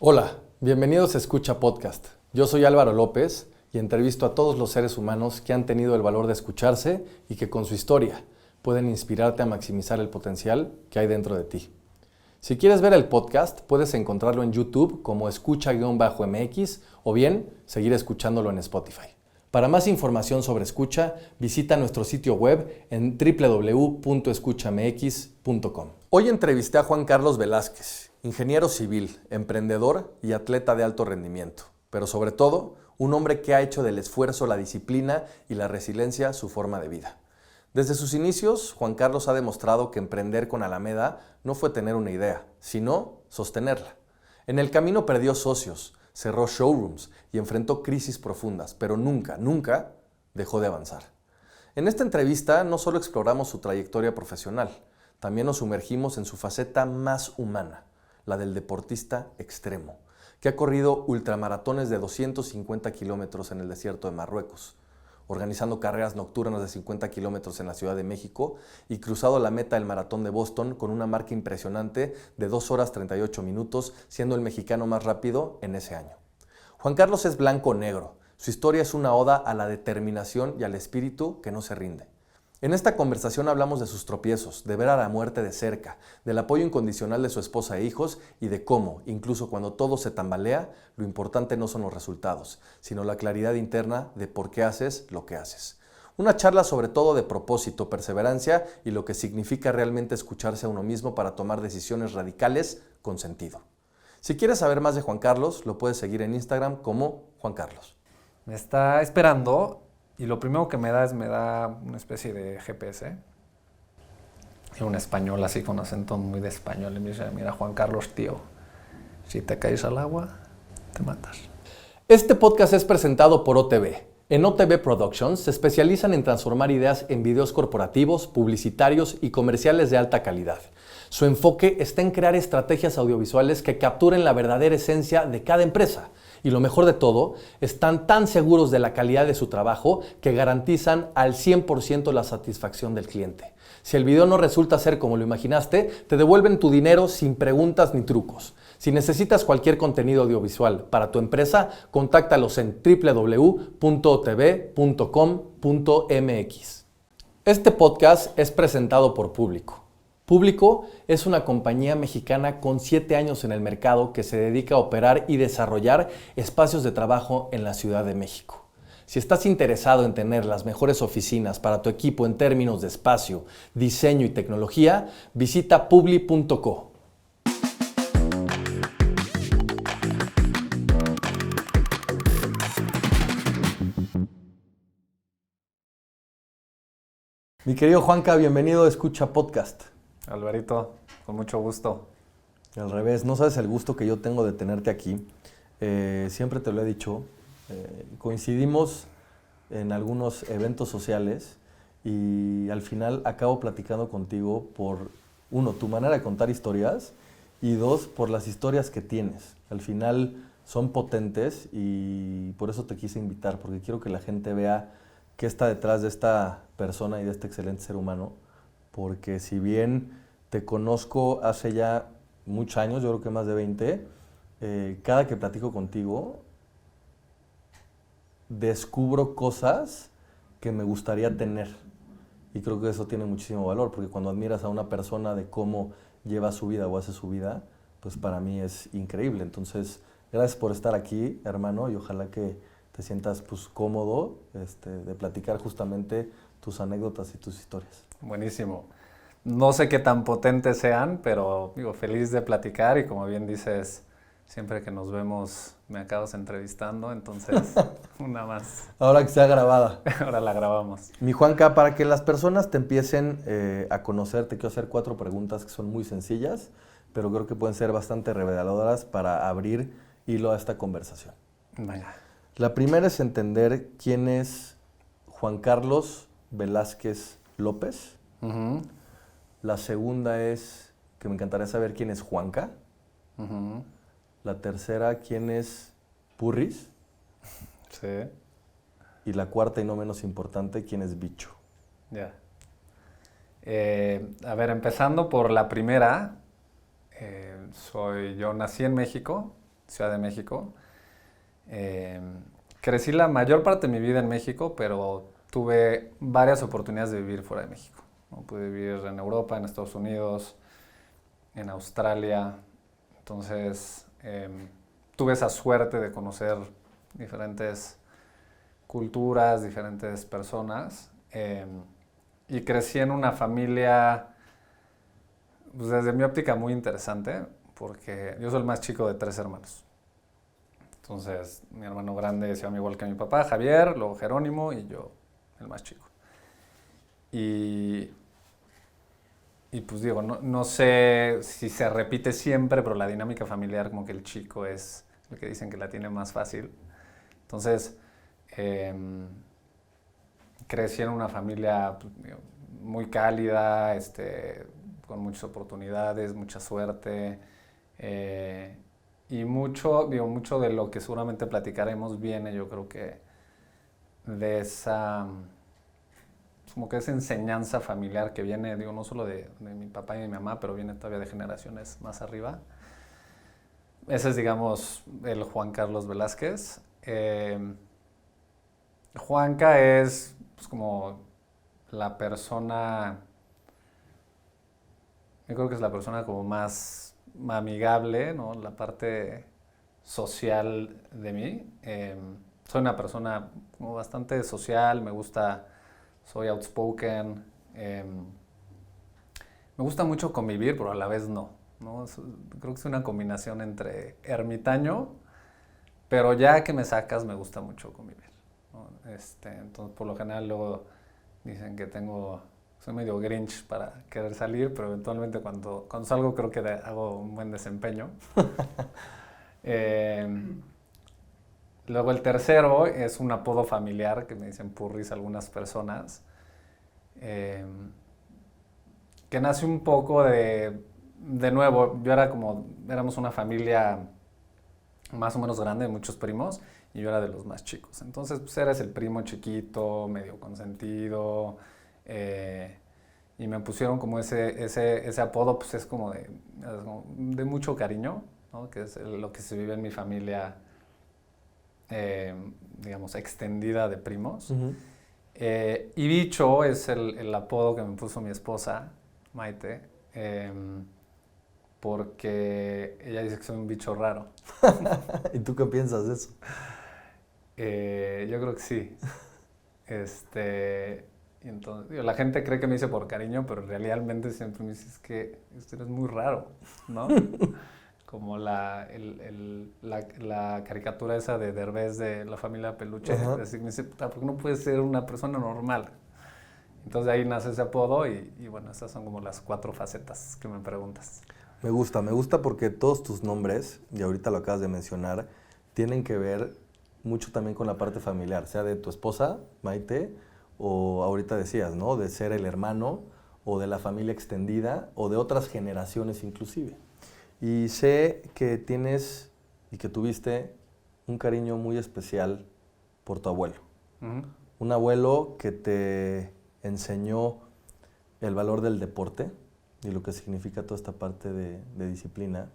Hola, bienvenidos a Escucha Podcast. Yo soy Álvaro López y entrevisto a todos los seres humanos que han tenido el valor de escucharse y que con su historia pueden inspirarte a maximizar el potencial que hay dentro de ti. Si quieres ver el podcast, puedes encontrarlo en YouTube como escucha-mx o bien seguir escuchándolo en Spotify. Para más información sobre escucha, visita nuestro sitio web en www.escuchamx.com. Hoy entrevisté a Juan Carlos Velázquez, ingeniero civil, emprendedor y atleta de alto rendimiento, pero sobre todo, un hombre que ha hecho del esfuerzo, la disciplina y la resiliencia su forma de vida. Desde sus inicios, Juan Carlos ha demostrado que emprender con Alameda no fue tener una idea, sino sostenerla. En el camino perdió socios, cerró showrooms y enfrentó crisis profundas, pero nunca dejó de avanzar. En esta entrevista no solo exploramos su trayectoria profesional, también nos sumergimos en su faceta más humana, la del deportista extremo, que ha corrido ultramaratones de 250 kilómetros en el desierto de Marruecos, organizando carreras nocturnas de 50 kilómetros en la Ciudad de México y cruzado la meta del maratón de Boston con una marca impresionante de 2 horas 38 minutos, siendo el mexicano más rápido en ese año. Juan Carlos es blanco-negro. Su historia es una oda a la determinación y al espíritu que no se rinde. En esta conversación hablamos de sus tropiezos, de ver a la muerte de cerca, del apoyo incondicional de su esposa e hijos y de cómo, incluso cuando todo se tambalea, lo importante no son los resultados, sino la claridad interna de por qué haces lo que haces. Una charla sobre todo de propósito, perseverancia y lo que significa realmente escucharse a uno mismo para tomar decisiones radicales con sentido. Si quieres saber más de Juan Carlos, lo puedes seguir en Instagram como Juan Carlos. Me está esperando y lo primero que me da una especie de GPS. Y un español así con acento muy de español. Y me dice, mira Juan Carlos, tío, si te caes al agua, te matas. Este podcast es presentado por OTV. En OTV Productions se especializan en transformar ideas en videos corporativos, publicitarios y comerciales de alta calidad. Su enfoque está en crear estrategias audiovisuales que capturen la verdadera esencia de cada empresa. Y lo mejor de todo, están tan seguros de la calidad de su trabajo que garantizan al 100% la satisfacción del cliente. Si el video no resulta ser como lo imaginaste, te devuelven tu dinero sin preguntas ni trucos. Si necesitas cualquier contenido audiovisual para tu empresa, contáctalos en www.otv.com.mx. Este podcast es presentado por Público. Público es una compañía mexicana con 7 años en el mercado que se dedica a operar y desarrollar espacios de trabajo en la Ciudad de México. Si estás interesado en tener las mejores oficinas para tu equipo en términos de espacio, diseño y tecnología, visita publi.co. Mi querido Juanca, bienvenido a Escucha Podcast. Alvarito, con mucho gusto. Al revés, no sabes el gusto que yo tengo de tenerte aquí. Siempre te lo he dicho, coincidimos en algunos eventos sociales y al final acabo platicando contigo por, uno, tu manera de contar historias y dos, por las historias que tienes. Al final son potentes y por eso te quise invitar, porque quiero que la gente vea qué está detrás de esta persona y de este excelente ser humano. Porque si bien te conozco hace ya muchos años, yo creo que más de 20, cada que platico contigo, descubro cosas que me gustaría tener. Y creo que eso tiene muchísimo valor, porque cuando admiras a una persona de cómo lleva su vida o hace su vida, pues para mí es increíble. Entonces, gracias por estar aquí, hermano, y ojalá que te sientas pues, cómodo de platicar justamente tus anécdotas y tus historias. Buenísimo. No sé qué tan potentes sean, pero digo, feliz de platicar y como bien dices, siempre que nos vemos me acabas entrevistando, entonces una más. Ahora que sea grabada. Ahora la grabamos. Mi Juanca, para que las personas te empiecen a conocer, te quiero hacer 4 preguntas que son muy sencillas, pero creo que pueden ser bastante reveladoras para abrir hilo a esta conversación. Venga. La primera es entender quién es Juan Carlos Velázquez López. Uh-huh. La segunda es que me encantaría saber quién es Juanca. Uh-huh. La tercera, quién es Purris. Sí. Y la cuarta y no menos importante, quién es Bicho. Ya. A ver, empezando por la primera, yo nací en México, Ciudad de México. Crecí la mayor parte de mi vida en México, pero tuve varias oportunidades de vivir fuera de México, ¿no? Pude vivir en Europa, en Estados Unidos, en Australia. Entonces, tuve esa suerte de conocer diferentes culturas, diferentes personas. Y crecí en una familia, pues desde mi óptica, muy interesante, porque yo soy el más chico de 3 hermanos. Entonces, mi hermano grande se llama igual que mi papá, Javier, luego Jerónimo y yo, el más chico. Y pues digo, no sé si se repite siempre, pero la dinámica familiar como que el chico es el que dicen que la tiene más fácil. Entonces, crecí en una familia muy cálida, con muchas oportunidades, mucha suerte. Y mucho de lo que seguramente platicaremos viene, yo creo que de esa, como que esa enseñanza familiar que viene, no solo de mi papá y de mi mamá, pero viene todavía de generaciones más arriba. Ese es, digamos, el Juan Carlos Velázquez. Juanca es pues, como la persona, yo creo que es la persona como más amigable, ¿no? La parte social de mí. Soy una persona como bastante social, soy outspoken, me gusta mucho convivir, pero a la vez no. Creo que es una combinación entre ermitaño, pero ya que me sacas me gusta mucho convivir, ¿no? Entonces, por lo general luego dicen que soy medio grinch para querer salir, pero eventualmente cuando salgo creo que hago un buen desempeño. Luego el tercero es un apodo familiar que me dicen Purris algunas personas, que nace un poco de nuevo, éramos una familia más o menos grande, de muchos primos, y yo era de los más chicos. Entonces, pues eres el primo chiquito, medio consentido, y me pusieron como ese apodo, pues es como de mucho cariño, ¿no? Que es lo que se vive en mi familia, digamos, extendida de primos. Uh-huh. Y Bicho es el apodo que me puso mi esposa, Maite, porque ella dice que soy un bicho raro. ¿Y tú qué piensas de eso? Yo creo que sí. Y entonces, la gente cree que me dice por cariño, pero realmente siempre me dice que eres muy raro, ¿no? Como la caricatura esa de Derbez de la familia Peluche. Uh-huh. Así me dice, ¿por qué no puedes ser una persona normal? Entonces de ahí nace ese apodo y bueno, esas son como las 4 facetas que me preguntas. Me gusta porque todos tus nombres, y ahorita lo acabas de mencionar, tienen que ver mucho también con la parte familiar, sea de tu esposa, Maite, o ahorita decías, ¿no? De ser el hermano, o de la familia extendida, o de otras generaciones inclusive. Y sé que tienes y que tuviste un cariño muy especial por tu abuelo. Uh-huh. Un abuelo que te enseñó el valor del deporte y lo que significa toda esta parte de disciplina.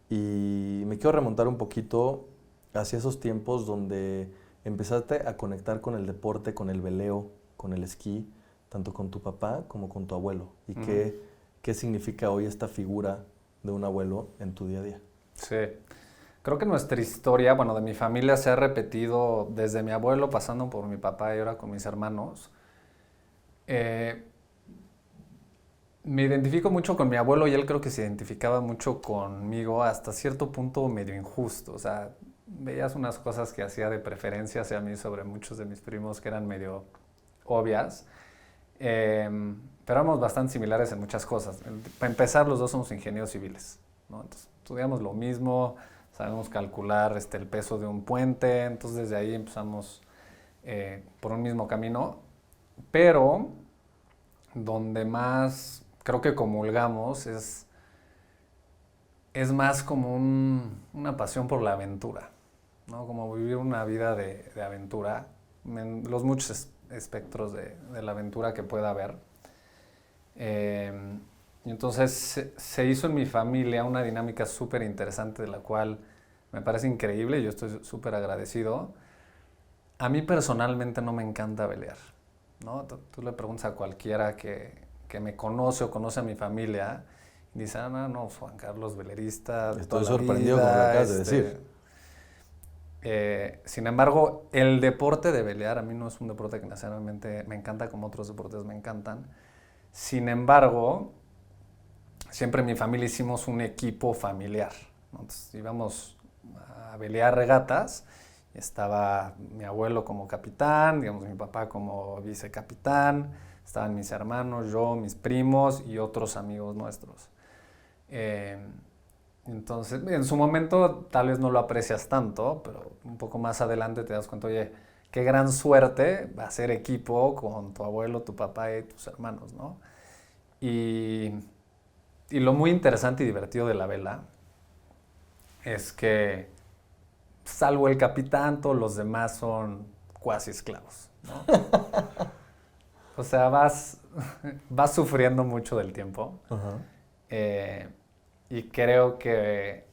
Y me quiero remontar un poquito hacia esos tiempos donde empezaste a conectar con el deporte, con el veleo, con el esquí, tanto con tu papá como con tu abuelo. ¿Y uh-huh. qué significa hoy esta figura de un abuelo en tu día a día? Sí. Creo que nuestra historia, bueno, de mi familia se ha repetido desde mi abuelo, pasando por mi papá y ahora con mis hermanos. Me identifico mucho con mi abuelo y él creo que se identificaba mucho conmigo hasta cierto punto medio injusto. O sea, veías unas cosas que hacía de preferencia hacia mí sobre muchos de mis primos que eran medio obvias. Pero éramos bastante similares en muchas cosas. Para empezar, los dos somos ingenieros civiles, ¿no? Entonces, estudiamos lo mismo, sabemos calcular el peso de un puente, entonces desde ahí empezamos por un mismo camino. Pero donde más creo que comulgamos es más como una pasión por la aventura, ¿no? Como vivir una vida de aventura, en los muchos espectros de la aventura que pueda haber. Y entonces se hizo en mi familia una dinámica súper interesante de la cual Me parece increíble y yo estoy súper agradecido. A mí personalmente no me encanta velear, ¿no? Tú le preguntas a cualquiera que me conoce o conoce a mi familia y dice, no, Juan Carlos velerista de Estoy toda la sorprendido con lo que vida. acabas de decir. Sin embargo, el deporte de velear a mí no es un deporte que necesariamente me encanta como otros deportes me encantan. Sin embargo, siempre en mi familia hicimos un equipo familiar, ¿no? Entonces íbamos a velear regatas y estaba mi abuelo como capitán, digamos mi papá como vicecapitán, estaban mis hermanos, yo, mis primos y otros amigos nuestros. Entonces, en su momento tal vez no lo aprecias tanto, pero un poco más adelante te das cuenta, oye, qué gran suerte hacer equipo con tu abuelo, tu papá y tus hermanos, ¿no? Y lo muy interesante y divertido de la vela es que, salvo el capitán, todos los demás son cuasi esclavos, ¿no? O sea, vas sufriendo mucho del tiempo. Ajá. Y creo que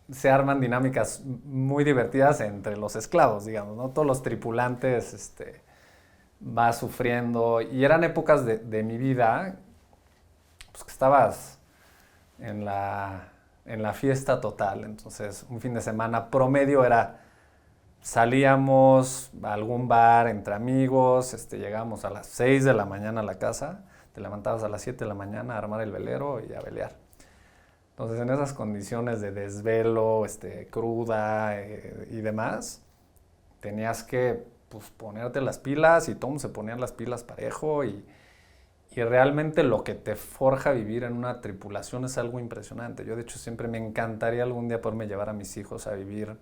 se arman dinámicas muy divertidas entre los esclavos, digamos, ¿no? Todos los tripulantes vas sufriendo. Y eran épocas de mi vida pues, que estabas en la fiesta total. Entonces, un fin de semana promedio era, salíamos a algún bar entre amigos, llegábamos a las 6 de la mañana a la casa, te levantabas a las 7 de la mañana a armar el velero y a velear. Entonces, en esas condiciones de desvelo, cruda y demás, tenías que pues, ponerte las pilas y todo mundo se ponían las pilas parejo y realmente lo que te forja vivir en una tripulación es algo impresionante. Yo, de hecho, siempre me encantaría algún día poderme llevar a mis hijos a vivir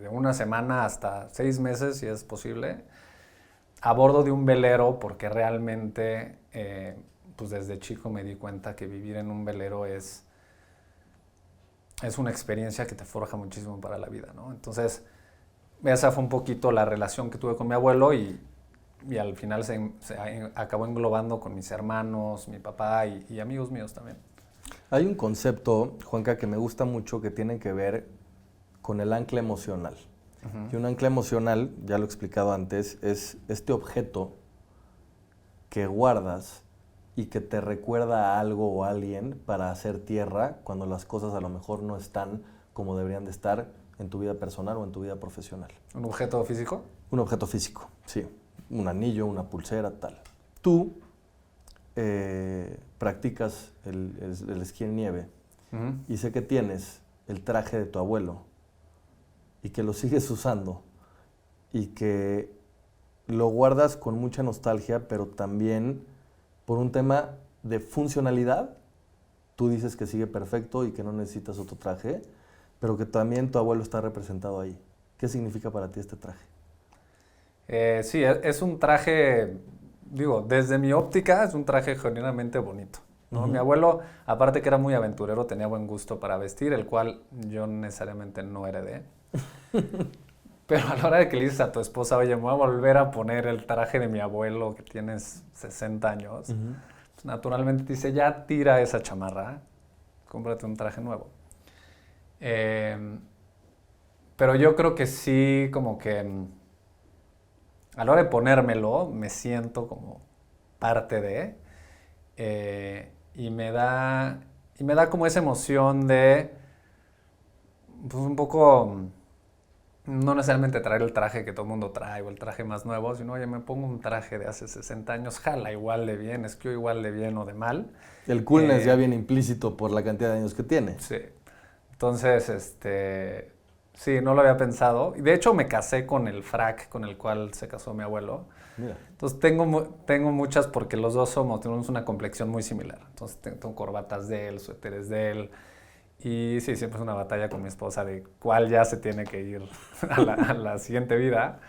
de una semana hasta 6 meses, si es posible, a bordo de un velero, porque realmente, pues desde chico me di cuenta que vivir en un velero es una experiencia que te forja muchísimo para la vida, ¿no? Entonces, esa fue un poquito la relación que tuve con mi abuelo y al final se acabó englobando con mis hermanos, mi papá y amigos míos también. Hay un concepto, Juanca, que me gusta mucho que tiene que ver con el ancla emocional. Y un ancla emocional, ya lo he explicado antes, es este objeto que guardas y que te recuerda a algo o a alguien para hacer tierra cuando las cosas a lo mejor no están como deberían de estar en tu vida personal o en tu vida profesional. ¿Un objeto físico? Un objeto físico, sí. Un anillo, una pulsera, tal. Tú practicas el esquí en nieve y sé que tienes el traje de tu abuelo y que lo sigues usando y que lo guardas con mucha nostalgia, pero también por un tema de funcionalidad. Tú dices que sigue perfecto y que no necesitas otro traje, pero que también tu abuelo está representado ahí. ¿Qué significa para ti este traje? Sí, es un traje, digo, desde mi óptica es un traje genuinamente bonito, ¿no? Mi abuelo, aparte que era muy aventurero, tenía buen gusto para vestir, el cual yo necesariamente no heredé. Pero a la hora de que le dices a tu esposa, oye, me voy a volver a poner el traje de mi abuelo que tienes 60 años, pues naturalmente te dice, ya tira esa chamarra, cómprate un traje nuevo. Pero yo creo que sí, como que a la hora de ponérmelo, me siento como parte de, y me da como esa emoción de, pues un poco, no necesariamente traer el traje que todo el mundo trae o el traje más nuevo, sino, oye, me pongo un traje de hace 60 años, jala igual de bien, esquío igual de bien o de mal. El coolness ya viene implícito por la cantidad de años que tiene. Sí. Entonces, sí, no lo había pensado. Y de hecho me casé con el frac con el cual se casó mi abuelo. Mira. Entonces tengo tenemos porque los dos tenemos una complexión muy similar. Entonces tengo corbatas de él, suéteres de él. Y sí, siempre es una batalla con mi esposa de cuál ya se tiene que ir a la siguiente vida.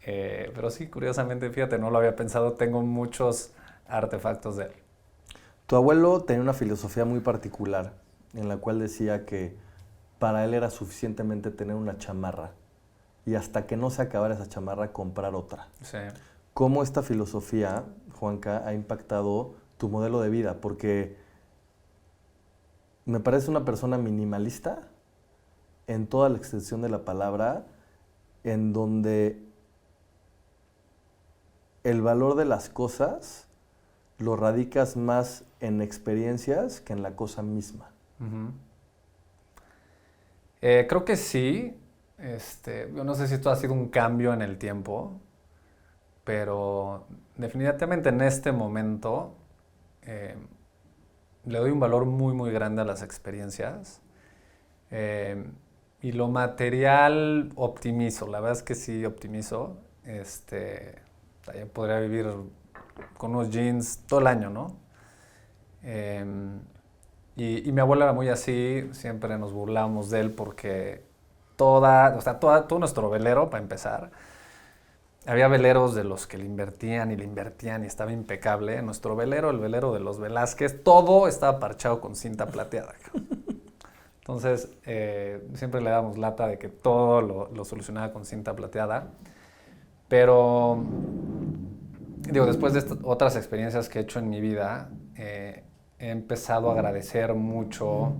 Pero sí, curiosamente, fíjate, no lo había pensado. Tengo muchos artefactos de él. Tu abuelo tenía una filosofía muy particular en la cual decía que para él era suficientemente tener una chamarra y hasta que no se acabara esa chamarra comprar otra. Sí. ¿Cómo esta filosofía, Juanca, ha impactado tu modelo de vida? Porque me parece una persona minimalista en toda la extensión de la palabra, en donde el valor de las cosas lo radicas más en experiencias que en la cosa misma. Uh-huh. Creo que sí. Yo no sé si esto ha sido un cambio en el tiempo, pero definitivamente en este momento le doy un valor muy, muy grande a las experiencias. Y lo material optimizo, la verdad es que sí optimizo. Yo podría vivir con unos jeans todo el año, ¿no? Y mi abuela era muy así, siempre nos burlábamos de él porque todo nuestro velero, para empezar, había veleros de los que le invertían y estaba impecable. Nuestro velero, el velero de los Velázquez, todo estaba parchado con cinta plateada. Entonces, siempre le dábamos lata de que todo lo solucionaba con cinta plateada. Pero, después de otras experiencias que he hecho en mi vida, he empezado a agradecer mucho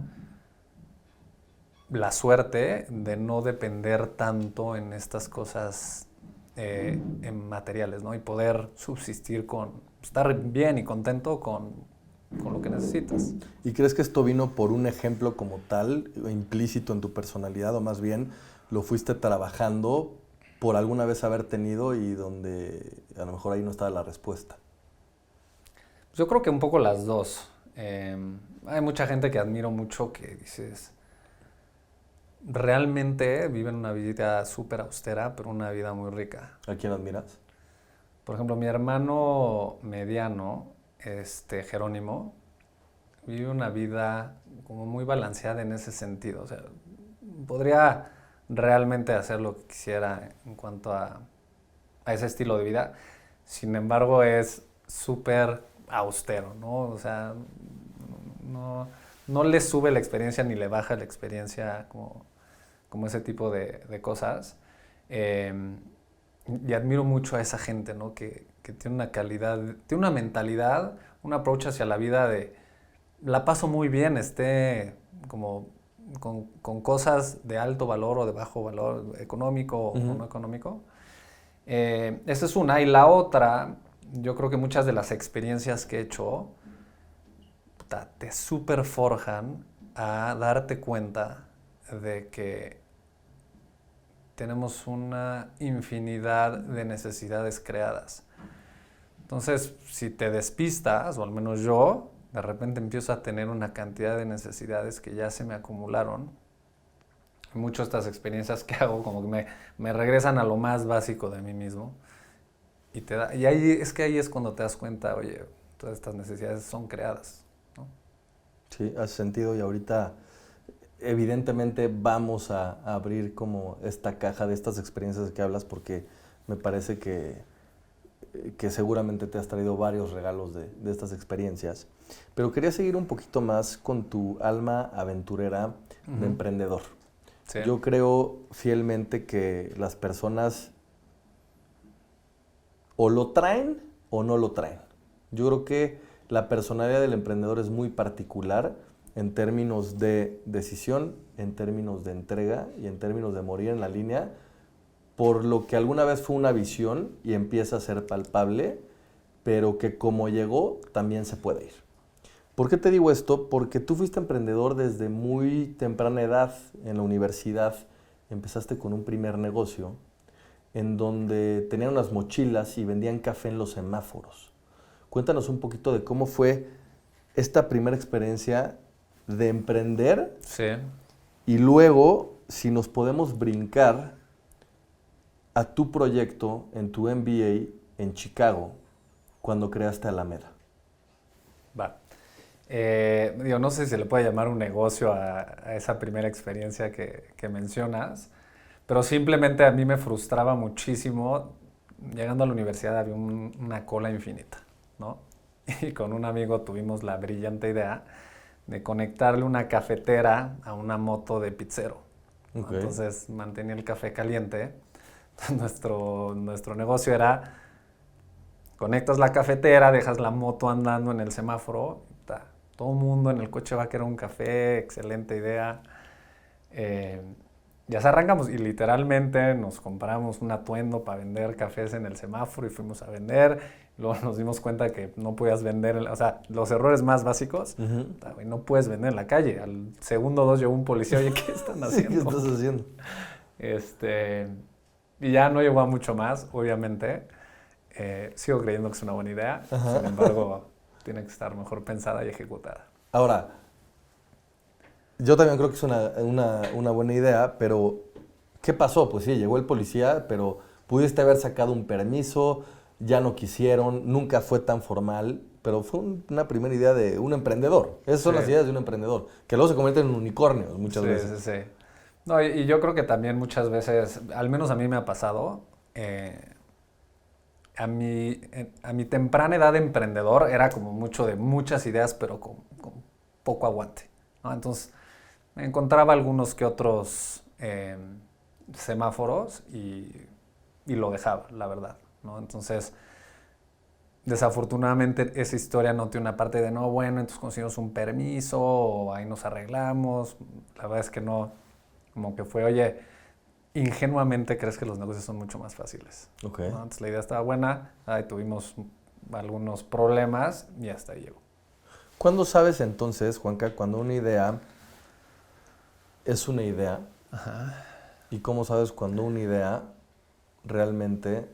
la suerte de no depender tanto en estas cosas en materiales, ¿no? Y poder subsistir estar bien y contento con lo que necesitas. ¿Y crees que esto vino por un ejemplo como tal, implícito en tu personalidad, o más bien lo fuiste trabajando por alguna vez haber tenido y donde a lo mejor ahí no estaba la respuesta? Yo creo que un poco las dos. Hay mucha gente que admiro mucho que dices, realmente viven una vida súper austera, pero una vida muy rica. ¿A quién admiras? Por ejemplo, mi hermano mediano, Jerónimo, vive una vida como muy balanceada en ese sentido. O sea, podría realmente hacer lo que quisiera en cuanto a ese estilo de vida. Sin embargo, es súper austero, ¿no? O sea, no le sube la experiencia ni le baja la experiencia como ese tipo de cosas. Y admiro mucho a esa gente, ¿no? Que tiene una calidad, tiene una mentalidad, un approach hacia la vida de la paso muy bien, como con cosas de alto valor o de bajo valor económico o no económico. Esa es una. Y la otra, yo creo que muchas de las experiencias que he hecho te súper forjan a darte cuenta de que tenemos una infinidad de necesidades creadas. Entonces, si te despistas, o al menos yo, de repente empiezo a tener una cantidad de necesidades que ya se me acumularon. Muchas de estas experiencias que hago como que me regresan a lo más básico de mí mismo. Y ahí es cuando te das cuenta, oye, todas estas necesidades son creadas, ¿no? Sí, hace sentido, y ahorita evidentemente vamos a abrir como esta caja de estas experiencias que hablas, porque me parece que seguramente te has traído varios regalos de estas experiencias. Pero quería seguir un poquito más con tu alma aventurera de emprendedor. Sí. Yo creo fielmente que las personas o lo traen o no lo traen. Yo creo que la personalidad del emprendedor es muy particular en términos de decisión, en términos de entrega y en términos de morir en la línea, por lo que alguna vez fue una visión y empieza a ser palpable, pero que como llegó también se puede ir. ¿Por qué te digo esto? Porque tú fuiste emprendedor desde muy temprana edad en la universidad. Empezaste con un primer negocio en donde tenían unas mochilas y vendían café en los semáforos. Cuéntanos un poquito de cómo fue esta primera experiencia de emprender. Sí. Y luego, si nos podemos brincar a tu proyecto en tu MBA en Chicago, cuando creaste Alameda. Va. No sé si se le puede llamar un negocio a esa primera experiencia que mencionas, pero simplemente a mí me frustraba muchísimo. Llegando a la universidad había una cola infinita, ¿no? Y con un amigo tuvimos la brillante idea de conectarle una cafetera a una moto de pizzero. Okay. Entonces mantenía el café caliente. Nuestro negocio era, conectas la cafetera, dejas la moto andando en el semáforo, todo el mundo en el coche va a querer un café, excelente idea. ya se arrancamos y literalmente nos compramos un atuendo para vender cafés en el semáforo y fuimos a vender. Luego nos dimos cuenta que no podías vender, o sea, los errores más básicos, no puedes vender en la calle. Al segundo 2 llegó un policía, oye, ¿qué están haciendo? ¿Qué estás haciendo? Y ya no llegó a mucho más, obviamente. Sigo creyendo que es una buena idea, sin embargo, tiene que estar mejor pensada y ejecutada. Ahora, yo también creo que es una buena idea, pero ¿qué pasó? Pues sí, llegó el policía, pero pudiste haber sacado un permiso, ya no quisieron, nunca fue tan formal, pero fue una primera idea de un emprendedor. Esas son las ideas de un emprendedor, que luego se convierten en unicornios muchas veces. Sí. No, y yo creo que también muchas veces, al menos a mí me ha pasado, a mi temprana edad de emprendedor era como mucho de muchas ideas, pero con poco aguante, ¿no? Entonces, me encontraba algunos que otros semáforos y lo dejaba, la verdad, ¿no? Entonces, desafortunadamente esa historia no tiene una parte de no, bueno, entonces conseguimos un permiso o ahí nos arreglamos. La verdad es que no, como que fue, oye, ingenuamente crees que los negocios son mucho más fáciles. Okay. ¿No? Entonces la idea estaba buena, ahí tuvimos algunos problemas y hasta ahí llegó. ¿Cuándo sabes entonces, Juanca, cuando una idea es una idea? Ajá. ¿Y cómo sabes cuando una idea realmente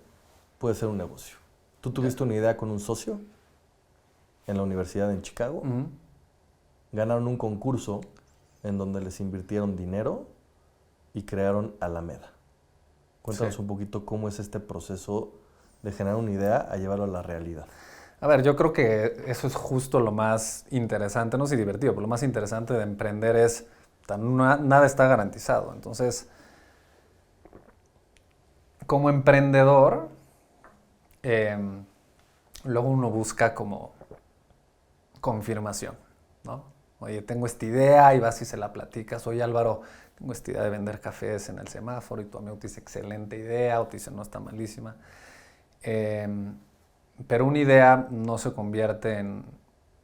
puede ser un negocio? ¿Tú tuviste una idea con un socio en la universidad en Chicago? Uh-huh. Ganaron un concurso en donde les invirtieron dinero y crearon Alameda. Cuéntanos un poquito cómo es este proceso de generar una idea a llevarlo a la realidad. A ver, yo creo que eso es justo lo más interesante, no sé si divertido, pero lo más interesante de emprender es, nada está garantizado. Entonces, como emprendedor, luego uno busca como confirmación, ¿no? Oye, tengo esta idea y vas y se la platicas. Oye, Álvaro, tengo esta idea de vender cafés en el semáforo y tu amigo te dice excelente idea o te dice no, está malísima. Pero una idea no se convierte en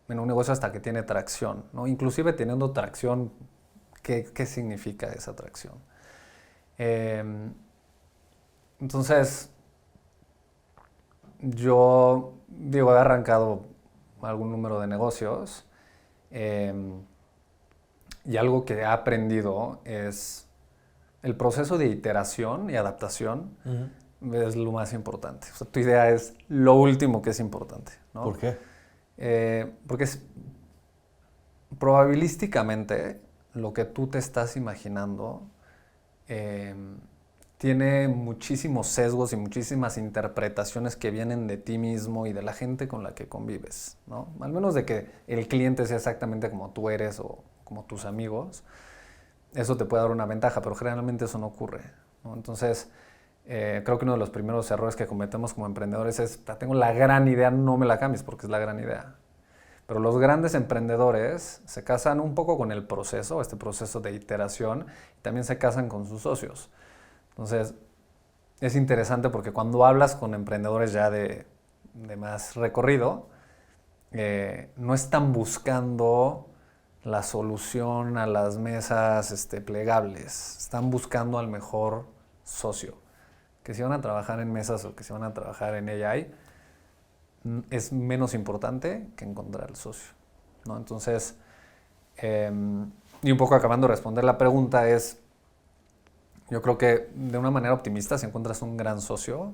un negocio hasta que tiene tracción, ¿no? Inclusive teniendo tracción, ¿qué significa esa tracción? Entonces, yo digo, he arrancado algún número de negocios y algo que he aprendido es el proceso de iteración y adaptación. Es lo más importante. O sea, tu idea es lo último que es importante, ¿no? ¿Por qué? Porque probabilísticamente lo que tú te estás imaginando tiene muchísimos sesgos y muchísimas interpretaciones que vienen de ti mismo y de la gente con la que convives, ¿no? Al menos de que el cliente sea exactamente como tú eres o como tus amigos, eso te puede dar una ventaja, pero generalmente eso no ocurre, ¿no? Entonces, creo que uno de los primeros errores que cometemos como emprendedores es, tengo la gran idea, no me la cambies porque es la gran idea. Pero los grandes emprendedores se casan un poco con el proceso, este proceso de iteración, y también se casan con sus socios. Entonces, es interesante porque cuando hablas con emprendedores ya de más recorrido, no están buscando la solución a las mesas plegables, están buscando al mejor socio. Que si van a trabajar en mesas o que si van a trabajar en AI, es menos importante que encontrar el socio, ¿no? Entonces, y un poco acabando de responder la pregunta es, yo creo que de una manera optimista, si encuentras un gran socio,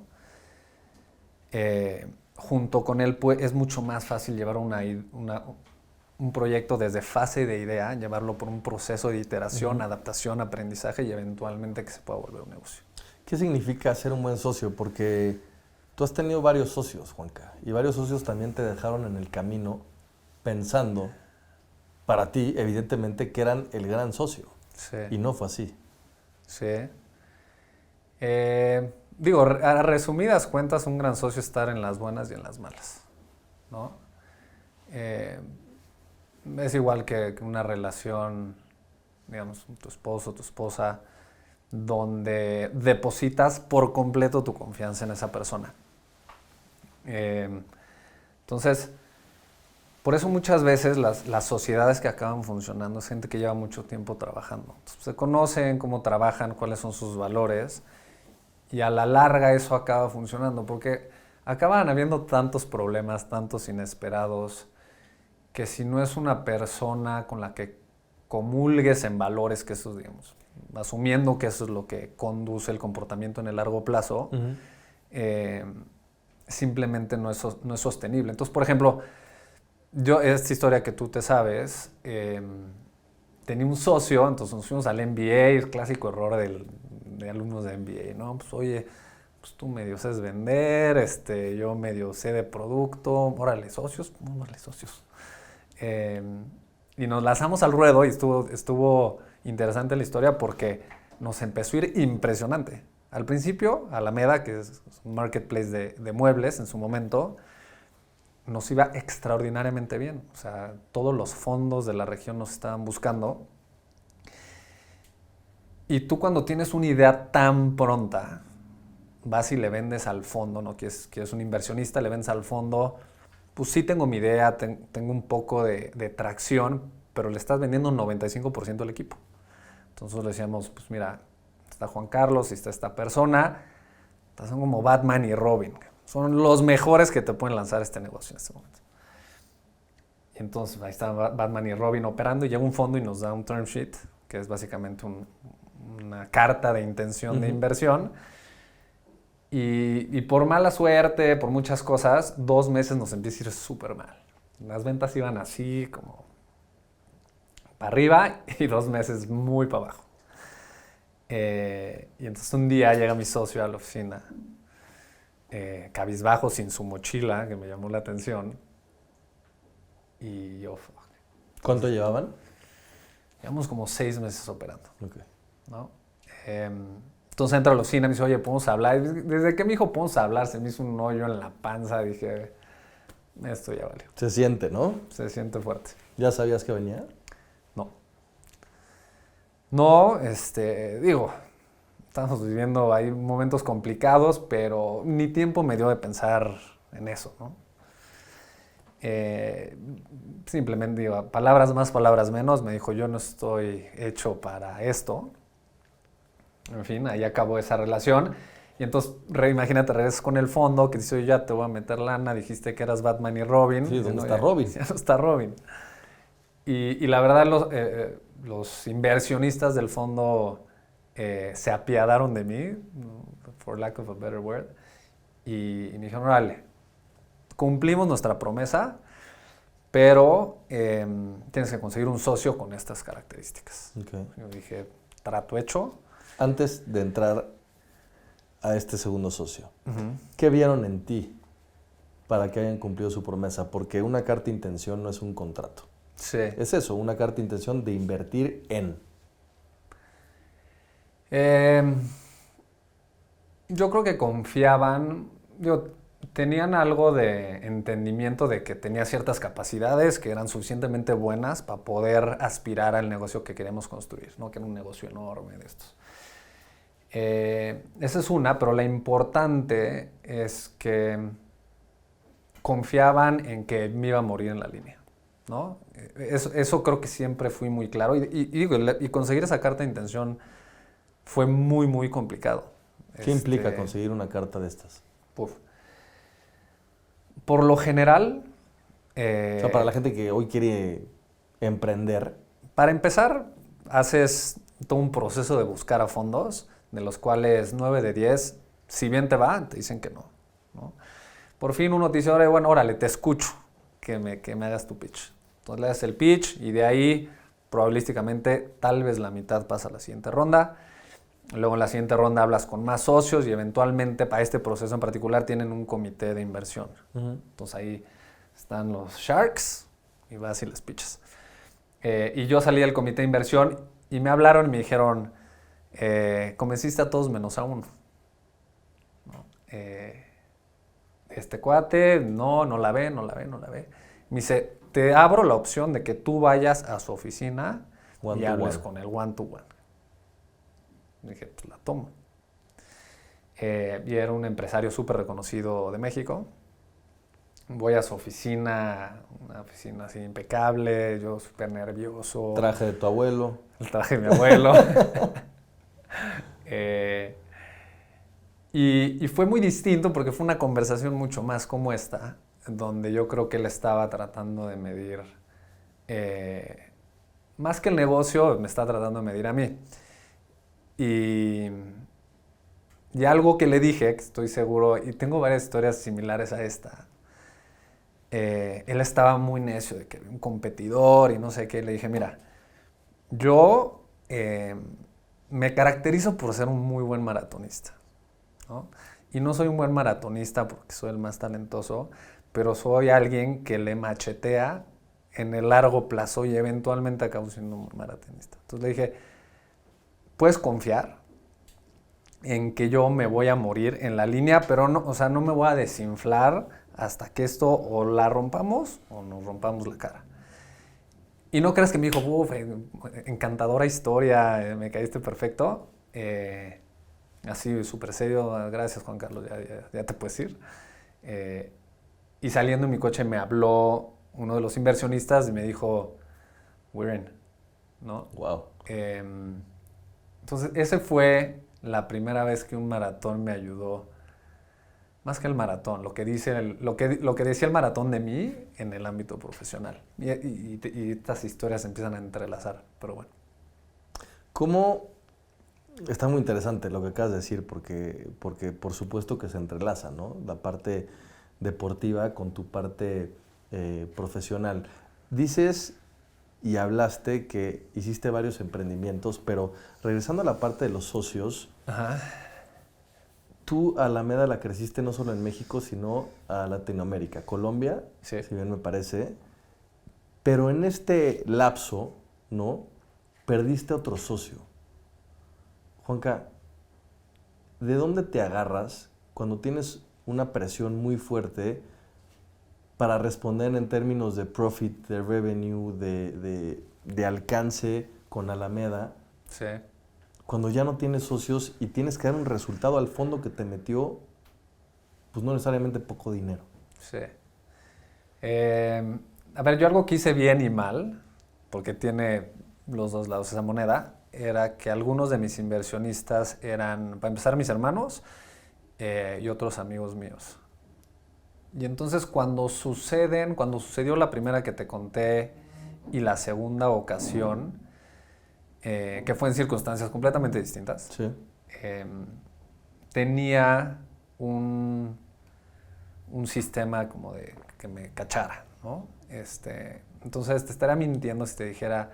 junto con él es mucho más fácil llevar un proyecto desde fase de idea, llevarlo por un proceso de iteración, adaptación, aprendizaje y eventualmente que se pueda volver un negocio. ¿Qué significa ser un buen socio? Porque tú has tenido varios socios, Juanca, y varios socios también te dejaron en el camino pensando para ti, evidentemente, que eran el gran socio. Sí. Y no fue así. Sí. Digo, a resumidas cuentas, un gran socio es estar en las buenas y en las malas, ¿no? Es igual que una relación, digamos, tu esposo, tu esposa, donde depositas por completo tu confianza en esa persona. Entonces, Por eso muchas veces las sociedades que acaban funcionando es gente que lleva mucho tiempo trabajando. Entonces, se conocen cómo trabajan, cuáles son sus valores y a la larga eso acaba funcionando porque acaban habiendo tantos problemas, tantos inesperados, que si no es una persona con la que comulgues en valores, que eso, digamos, asumiendo que eso es lo que conduce el comportamiento en el largo plazo, simplemente no es sostenible. Entonces, por ejemplo, yo, esta historia que tú te sabes, tenía un socio, entonces nos fuimos al MBA, el clásico error de alumnos de MBA, ¿no? Pues oye, pues tú medio sabes vender, yo medio sé de producto, órale, socios, órale, socios. Y nos lanzamos al ruedo y estuvo interesante la historia porque nos empezó a ir impresionante. Al principio, Alameda, que es un marketplace de muebles en su momento, nos iba extraordinariamente bien. O sea, todos los fondos de la región nos estaban buscando. Y tú cuando tienes una idea tan pronta, vas y le vendes al fondo, ¿no? Que es un inversionista, le vendes al fondo, pues sí tengo mi idea, tengo un poco de tracción, pero le estás vendiendo un 95% al equipo. Entonces le decíamos, pues mira, está Juan Carlos y está esta persona, son como Batman y Robin. Son los mejores que te pueden lanzar este negocio en este momento. Y entonces ahí están Batman y Robin operando y llega un fondo y nos da un term sheet, que es básicamente una carta de intención de inversión. Y por mala suerte, por muchas cosas, 2 meses nos empieza a ir súper mal. Las ventas iban así como para arriba y 2 meses muy para abajo. Y entonces un día llega mi socio a la oficina, cabizbajo, sin su mochila, que me llamó la atención. Y yo, fuck. ¿Cuánto llevaban? Llevamos como 6 meses operando. Okay. ¿No? Entonces entra a la oficina y me dice, oye, ¿podemos hablar? Desde que me dijo, ¿podemos hablar? Se me hizo un hoyo en la panza. Dije, esto ya valió. Se siente, ¿no? Se siente fuerte. ¿Ya sabías que venía? No. No, digo, estamos viviendo ahí momentos complicados, pero ni tiempo me dio de pensar en eso, ¿no? Simplemente digo, palabras más, palabras menos, me dijo, yo no estoy hecho para esto. En fin, ahí acabó esa relación. Y entonces, imagínate, regresas con el fondo, que dice, oye, ya te voy a meter lana, dijiste que eras Batman y Robin. Sí, ¿dónde está Robin? Ya no está Robin. Y la verdad, los inversionistas del fondo se apiadaron de mí, for lack of a better word, y me dijeron, órale, cumplimos nuestra promesa, pero tienes que conseguir un socio con estas características. Okay. Yo dije, trato hecho. Antes de entrar a este segundo socio, ¿qué vieron en ti para que hayan cumplido su promesa? Porque una carta de intención no es un contrato. Sí. Es eso, una carta de intención de invertir en. Yo creo que confiaban, tenían algo de entendimiento de que tenía ciertas capacidades que eran suficientemente buenas para poder aspirar al negocio que queremos construir, ¿no? Que era un negocio enorme de estos. Esa es una, pero la importante es que confiaban en que me iba a morir en la línea, ¿no? Eso creo que siempre fui muy claro y conseguir esa carta de intención fue muy, muy complicado. ¿Qué implica conseguir una carta de estas? Por lo general... o sea, para la gente que hoy quiere emprender. Para empezar, haces todo un proceso de buscar a fondos, de los cuales 9 de 10, si bien te va, te dicen que no, ¿no? Por fin uno te dice, bueno, órale, te escucho, que me hagas tu pitch. Entonces le das el pitch y de ahí, probabilísticamente, tal vez la mitad pasa a la siguiente ronda. Luego en la siguiente ronda hablas con más socios y eventualmente para este proceso en particular tienen un comité de inversión. Entonces ahí están los sharks y vas y les pitches. Y yo salí del comité de inversión y me hablaron y me dijeron, convenciste a todos menos a uno. ¿No? Este cuate, no la ve. Me dice, te abro la opción de que tú vayas a su oficina y hables con el one-to-one. Dije, pues la tomo. Y era un empresario súper reconocido de México. Voy a su oficina, una oficina así impecable, yo súper nervioso. Traje de tu abuelo. El traje de mi abuelo. Eh, y fue muy distinto porque fue una conversación mucho más como esta, donde yo creo que él estaba tratando de medir, más que el negocio, me está tratando de medir a mí. Y, y algo que le dije, que estoy seguro, y tengo varias historias similares a esta, él estaba muy necio de que un competidor y no sé qué. Le dije, mira, yo me caracterizo por ser un muy buen maratonista, ¿no? Y no soy un buen maratonista porque soy el más talentoso, pero soy alguien que le machetea en el largo plazo y eventualmente acabo siendo un maratonista. Entonces le dije, puedes confiar en que yo me voy a morir en la línea, pero no, o sea, no me voy a desinflar hasta que esto o la rompamos o nos rompamos la cara. Y no creas que me dijo, uff, encantadora historia, me caíste perfecto. Así, súper serio, gracias Juan Carlos, ya te puedes ir. Y saliendo en mi coche me habló uno de los inversionistas y me dijo, we're in, ¿no? Wow. Entonces, ese fue la primera vez que un maratón me ayudó. Más que el maratón, lo que decía el maratón de mí en el ámbito profesional. Y estas historias se empiezan a entrelazar, pero bueno. ¿Cómo? Está muy interesante lo que acabas de decir, porque por supuesto que se entrelaza, ¿no? La parte deportiva con tu parte profesional. Dices y hablaste que hiciste varios emprendimientos, pero regresando a la parte de los socios, Ajá. tú a Alameda la creciste no solo en México, sino a Latinoamérica, Colombia, Sí. si bien me parece, pero en este lapso, ¿no? Perdiste a otro socio. Juanca, ¿de dónde te agarras cuando tienes una presión muy fuerte para responder en términos de profit, de revenue, de alcance con Alameda? Sí. Cuando ya no tienes socios y tienes que dar un resultado al fondo que te metió, pues no necesariamente poco dinero. Sí. A ver, yo algo que hice bien y mal, porque tiene los dos lados esa moneda, era que algunos de mis inversionistas eran, para empezar, mis hermanos y otros amigos míos. Y entonces cuando sucedió la primera que te conté y la segunda ocasión, que fue en circunstancias completamente distintas, Sí. tenía un sistema como de que me cachara, ¿no? Entonces te estaría mintiendo si te dijera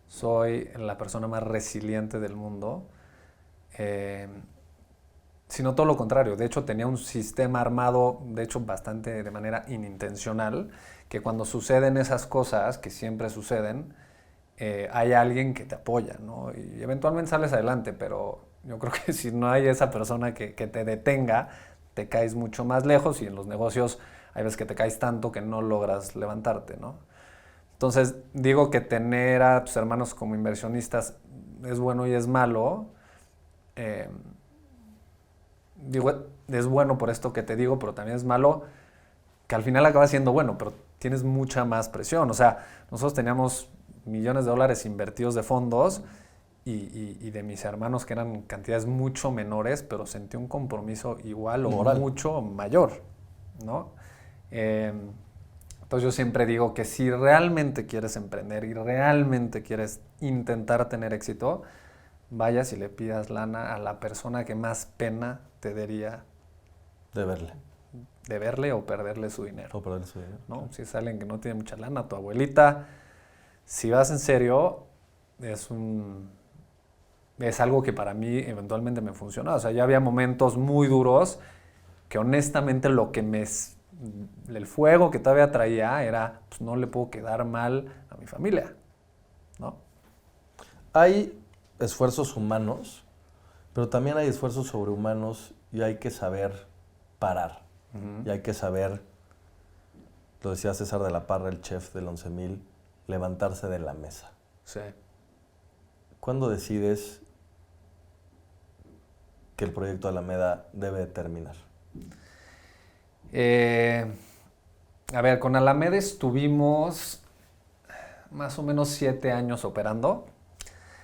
soy la persona más resiliente del mundo, sino todo lo contrario. De hecho, tenía un sistema armado, de hecho, bastante de manera inintencional, que cuando suceden esas cosas, que siempre suceden, hay alguien que te apoya, ¿no? Y eventualmente sales adelante, pero yo creo que si no hay esa persona que te detenga, te caes mucho más lejos y en los negocios hay veces que te caes tanto que no logras levantarte, ¿no? Entonces, digo que tener a tus hermanos como inversionistas es bueno y es malo. Eh, Digo, es bueno por esto que te digo, pero también es malo que al final acaba siendo bueno, pero tienes mucha más presión. O sea, nosotros teníamos millones de dólares invertidos de fondos y de mis hermanos que eran cantidades mucho menores, pero sentí un compromiso igual o Moral. mucho mayor, ¿no? Entonces yo siempre digo que si realmente quieres emprender y realmente quieres intentar tener éxito, vayas y le pidas lana a la persona que más pena te daría De verle. de verle o perderle su dinero, O perderle su dinero. ¿no? Si es alguien que no tiene mucha lana, tu abuelita, si vas en serio, es algo que para mí eventualmente me funcionó. O sea, ya había momentos muy duros que honestamente el fuego que todavía traía era, pues no le puedo quedar mal a mi familia, ¿no? Hay esfuerzos humanos, pero también hay esfuerzos sobrehumanos y hay que saber parar. Y hay que saber, lo decía César de la Parra, el chef del 11,000, levantarse de la mesa. Sí. ¿Cuándo decides que el proyecto Alameda debe de terminar? A ver, con Alameda estuvimos más o menos 7 años operando.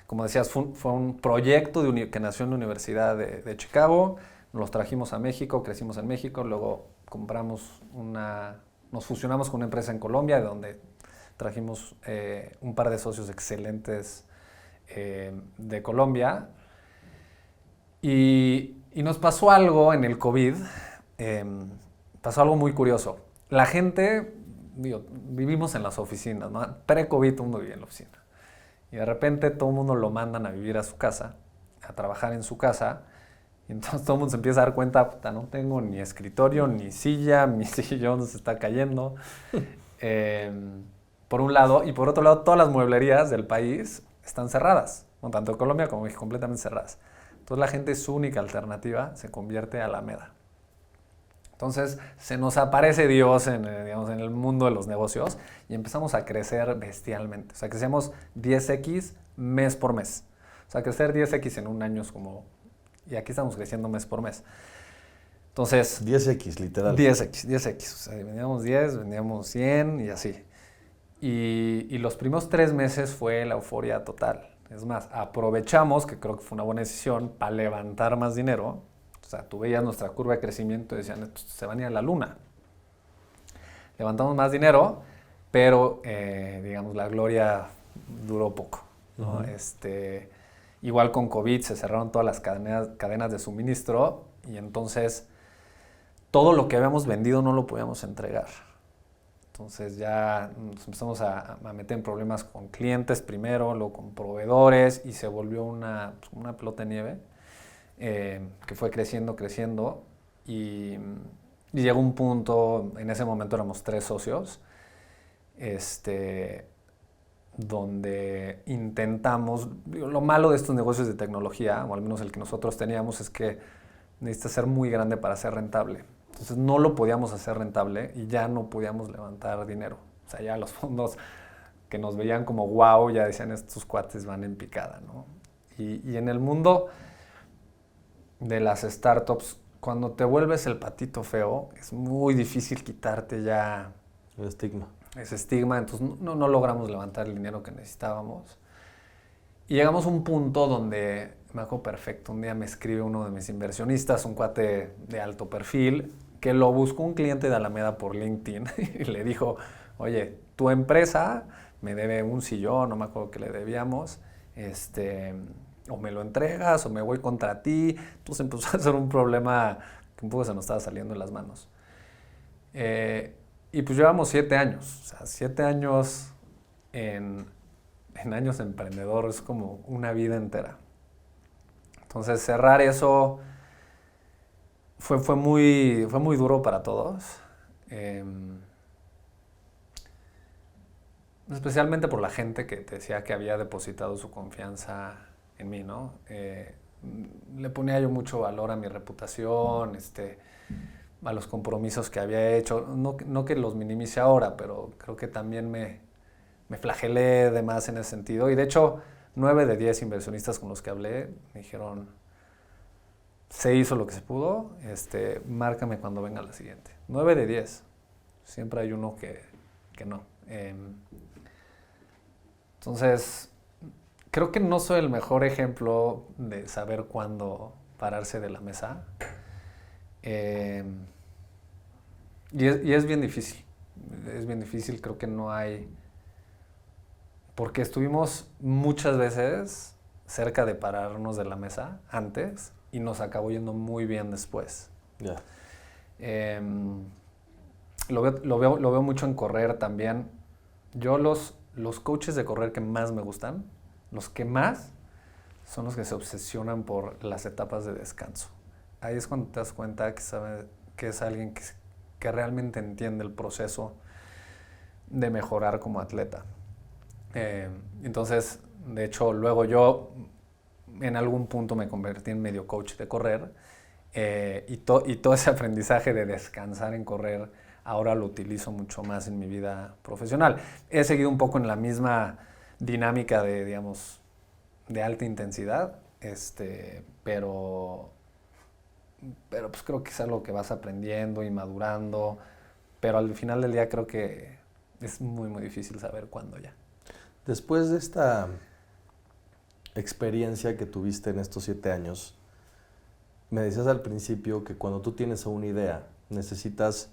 Como decías, fue un proyecto que nació en la Universidad de Chicago. Nos trajimos a México, crecimos en México, luego nos fusionamos con una empresa en Colombia, de donde trajimos un par de socios excelentes de Colombia. Y nos pasó algo en el COVID, pasó algo muy curioso. La gente, digo, vivimos en las oficinas, ¿no? Pre-COVID todo el mundo vivía en la oficina. Y de repente todo el mundo lo mandan a vivir a su casa, a trabajar en su casa. Y entonces todo el mundo se empieza a dar cuenta, puta, no tengo ni escritorio, ni silla, mi sillón se está cayendo. Por un lado, y por otro lado, todas las mueblerías del país están cerradas. Bueno, tanto Colombia como México, completamente cerradas. Entonces la gente, su única alternativa se convierte a Alameda. Entonces se nos aparece Dios digamos, en el mundo de los negocios y empezamos a crecer bestialmente. O sea, crecemos 10x mes por mes. O sea, crecer 10x en un año es como... Y aquí estamos creciendo mes por mes. Entonces... 10x, literal. 10x. O sea, vendíamos 10, vendíamos 100 y así. Y los primeros 3 meses fue la euforia total. Es más, aprovechamos, que creo que fue una buena decisión, para levantar más dinero. O sea, tú veías nuestra curva de crecimiento y decían, esto se van a ir a la luna. Levantamos más dinero, pero, digamos, la gloria duró poco, ¿no? Uh-huh. Igual con COVID se cerraron todas las cadenas de suministro y entonces todo lo que habíamos vendido no lo podíamos entregar. Entonces ya nos empezamos a meter en problemas con clientes primero, luego con proveedores y se volvió una pelota de nieve que fue creciendo y llegó un punto, en ese momento éramos 3 socios, donde intentamos, lo malo de estos negocios de tecnología, o al menos el que nosotros teníamos, es que necesitas ser muy grande para ser rentable. Entonces no lo podíamos hacer rentable y ya no podíamos levantar dinero. O sea, ya los fondos que nos veían como wow, ya decían, estos cuates van en picada, ¿no? Y en el mundo de las startups, cuando te vuelves el patito feo, es muy difícil quitarte ya el estigma. Ese estigma, entonces no logramos levantar el dinero que necesitábamos. Y llegamos a un punto donde, me acuerdo perfecto, un día me escribe uno de mis inversionistas, un cuate de alto perfil, que lo buscó un cliente de Alameda por LinkedIn y le dijo, oye, tu empresa me debe un sillón, no me acuerdo que le debíamos, o me lo entregas o me voy contra ti. Entonces empezó a ser un problema que un poco se nos estaba saliendo de las manos. Y pues llevamos 7 años, o sea, 7 años en años emprendedor es como una vida entera. Entonces cerrar eso fue muy duro para todos, especialmente por la gente que te decía que había depositado su confianza en mí, ¿no? Le ponía yo mucho valor a mi reputación, a los compromisos que había hecho. No que los minimice ahora, pero creo que también me flagelé de más en ese sentido. Y de hecho, 9 de 10 inversionistas con los que hablé me dijeron, se hizo lo que se pudo, márcame cuando venga la siguiente. 9 de 10. Siempre hay uno que no. Entonces, creo que no soy el mejor ejemplo de saber cuándo pararse de la mesa. Y es bien difícil. Es bien difícil, creo que no hay... Porque estuvimos muchas veces cerca de pararnos de la mesa antes y nos acabó yendo muy bien después. Yeah. Lo veo mucho en correr también. Yo los coaches de correr que más me gustan, los que más, son los que se obsesionan por las etapas de descanso. Ahí es cuando te das cuenta que es alguien que realmente entiende el proceso de mejorar como atleta. Entonces, de hecho, luego yo en algún punto me convertí en medio coach de correr y todo ese aprendizaje de descansar en correr ahora lo utilizo mucho más en mi vida profesional. He seguido un poco en la misma dinámica de, digamos, de alta intensidad, pero pues creo que es algo que vas aprendiendo y madurando. Pero al final del día creo que es muy, muy difícil saber cuándo ya. Después de esta experiencia que tuviste en estos 7 años, me decías al principio que cuando tú tienes una idea, necesitas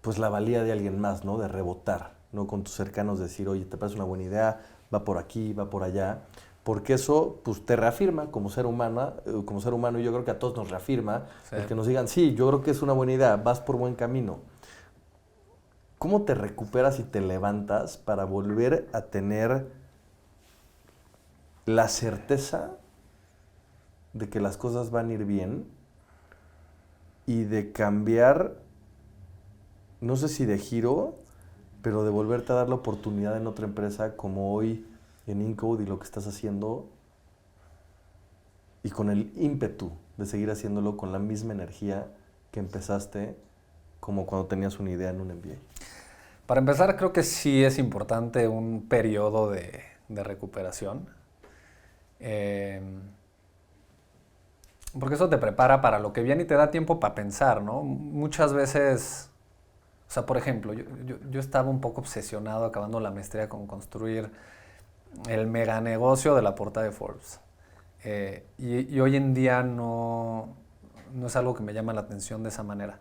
pues la valía de alguien más, ¿no? De rebotar, ¿no? Con tus cercanos, decir, oye, te parece una buena idea, va por aquí, va por allá, porque eso pues te reafirma como ser humano, y yo creo que a todos nos reafirma, Sí. el que nos digan, sí, yo creo que es una buena idea, vas por buen camino. ¿Cómo te recuperas y te levantas para volver a tener la certeza de que las cosas van a ir bien y de cambiar, no sé si de giro, pero de volverte a dar la oportunidad en otra empresa como hoy en Incode y lo que estás haciendo y con el ímpetu de seguir haciéndolo con la misma energía que empezaste como cuando tenías una idea en un MBA? Para empezar, creo que sí es importante un periodo de recuperación. Porque eso te prepara para lo que viene y te da tiempo para pensar, ¿no? Muchas veces, o sea, por ejemplo, yo estaba un poco obsesionado acabando la maestría con construir el mega negocio de la portada de Forbes. Y hoy en día no es algo que me llama la atención de esa manera.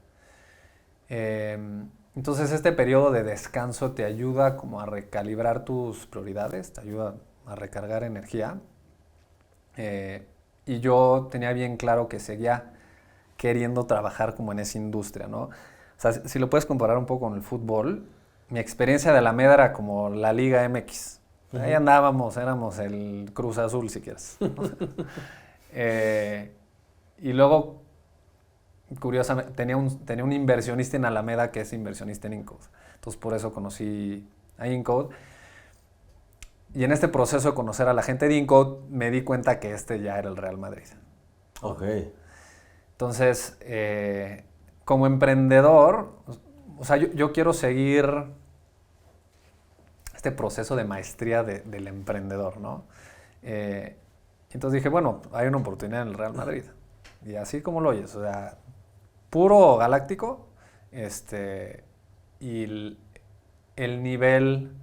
Entonces este periodo de descanso te ayuda como a recalibrar tus prioridades, te ayuda a recargar energía. Y yo tenía bien claro que seguía queriendo trabajar como en esa industria, ¿no? O sea, si lo puedes comparar un poco con el fútbol, mi experiencia de Alameda era como la Liga MX. Ahí andábamos, éramos el Cruz Azul, si quieres. Y luego, curiosamente, tenía un inversionista en Alameda que es inversionista en Incode. Entonces, por eso conocí a Incode. Y en este proceso de conocer a la gente de Incode, me di cuenta que este ya era el Real Madrid. Ok. Entonces, como emprendedor, o sea, yo quiero seguir este proceso de maestría del emprendedor, ¿no? Entonces dije, bueno, hay una oportunidad en el Real Madrid. Y así como lo oyes, o sea, puro galáctico, y el nivel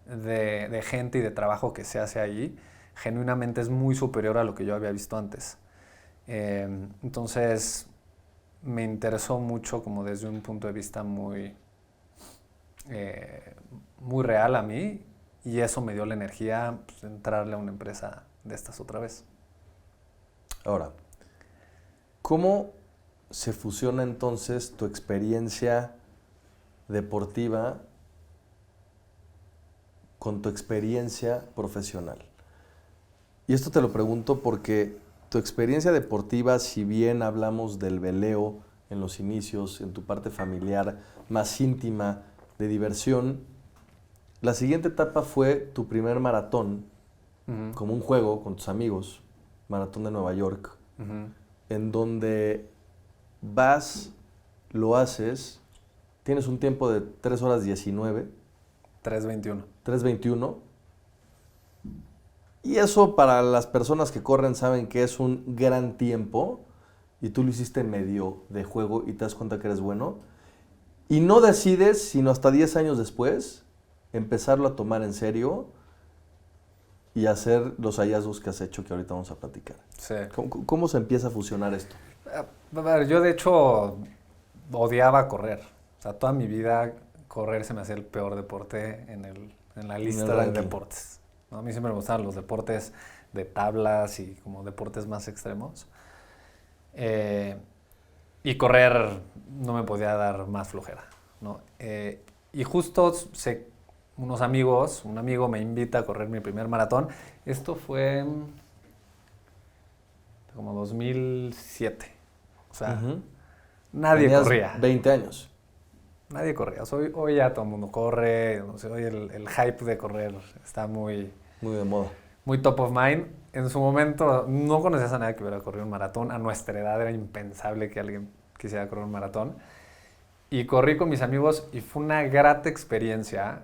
de gente y de trabajo que se hace ahí, genuinamente es muy superior a lo que yo había visto antes. Entonces, me interesó mucho como desde un punto de vista muy real a mí, y eso me dio la energía, pues, de entrarle a una empresa de estas otra vez. Ahora, ¿cómo se fusiona entonces tu experiencia deportiva con tu experiencia profesional? Y esto te lo pregunto porque tu experiencia deportiva, si bien hablamos del veleo en los inicios, en tu parte familiar más íntima de diversión, la siguiente etapa fue tu primer maratón, como un juego con tus amigos, Maratón de Nueva York, en donde vas, lo haces, tienes un tiempo de 3 horas 19. 3:21. 3:21. Y eso para las personas que corren saben que es un gran tiempo y tú lo hiciste medio de juego y te das cuenta que eres bueno. Y no decides, sino hasta 10 años después, empezarlo a tomar en serio y hacer los hallazgos que has hecho, que ahorita vamos a platicar. Sí. ¿Cómo se empieza a fusionar esto? A ver, yo de hecho odiaba correr. O sea, toda mi vida correr se me hacía el peor deporte en la lista de deportes, ¿no? A mí siempre me gustaban los deportes de tablas y como deportes más extremos. Y correr no me podía dar más flojera, ¿no? Y justo un amigo me invita a correr mi primer maratón. Esto fue como 2007. O sea, nadie Tenías corría. 20 años. Nadie corría. Hoy ya todo el mundo corre. O sea, hoy el hype de correr está muy de moda. Muy top of mind. En su momento no conocías a nadie que hubiera corrido un maratón. A nuestra edad era impensable que alguien quisiera correr un maratón. Y corrí con mis amigos y fue una grata experiencia.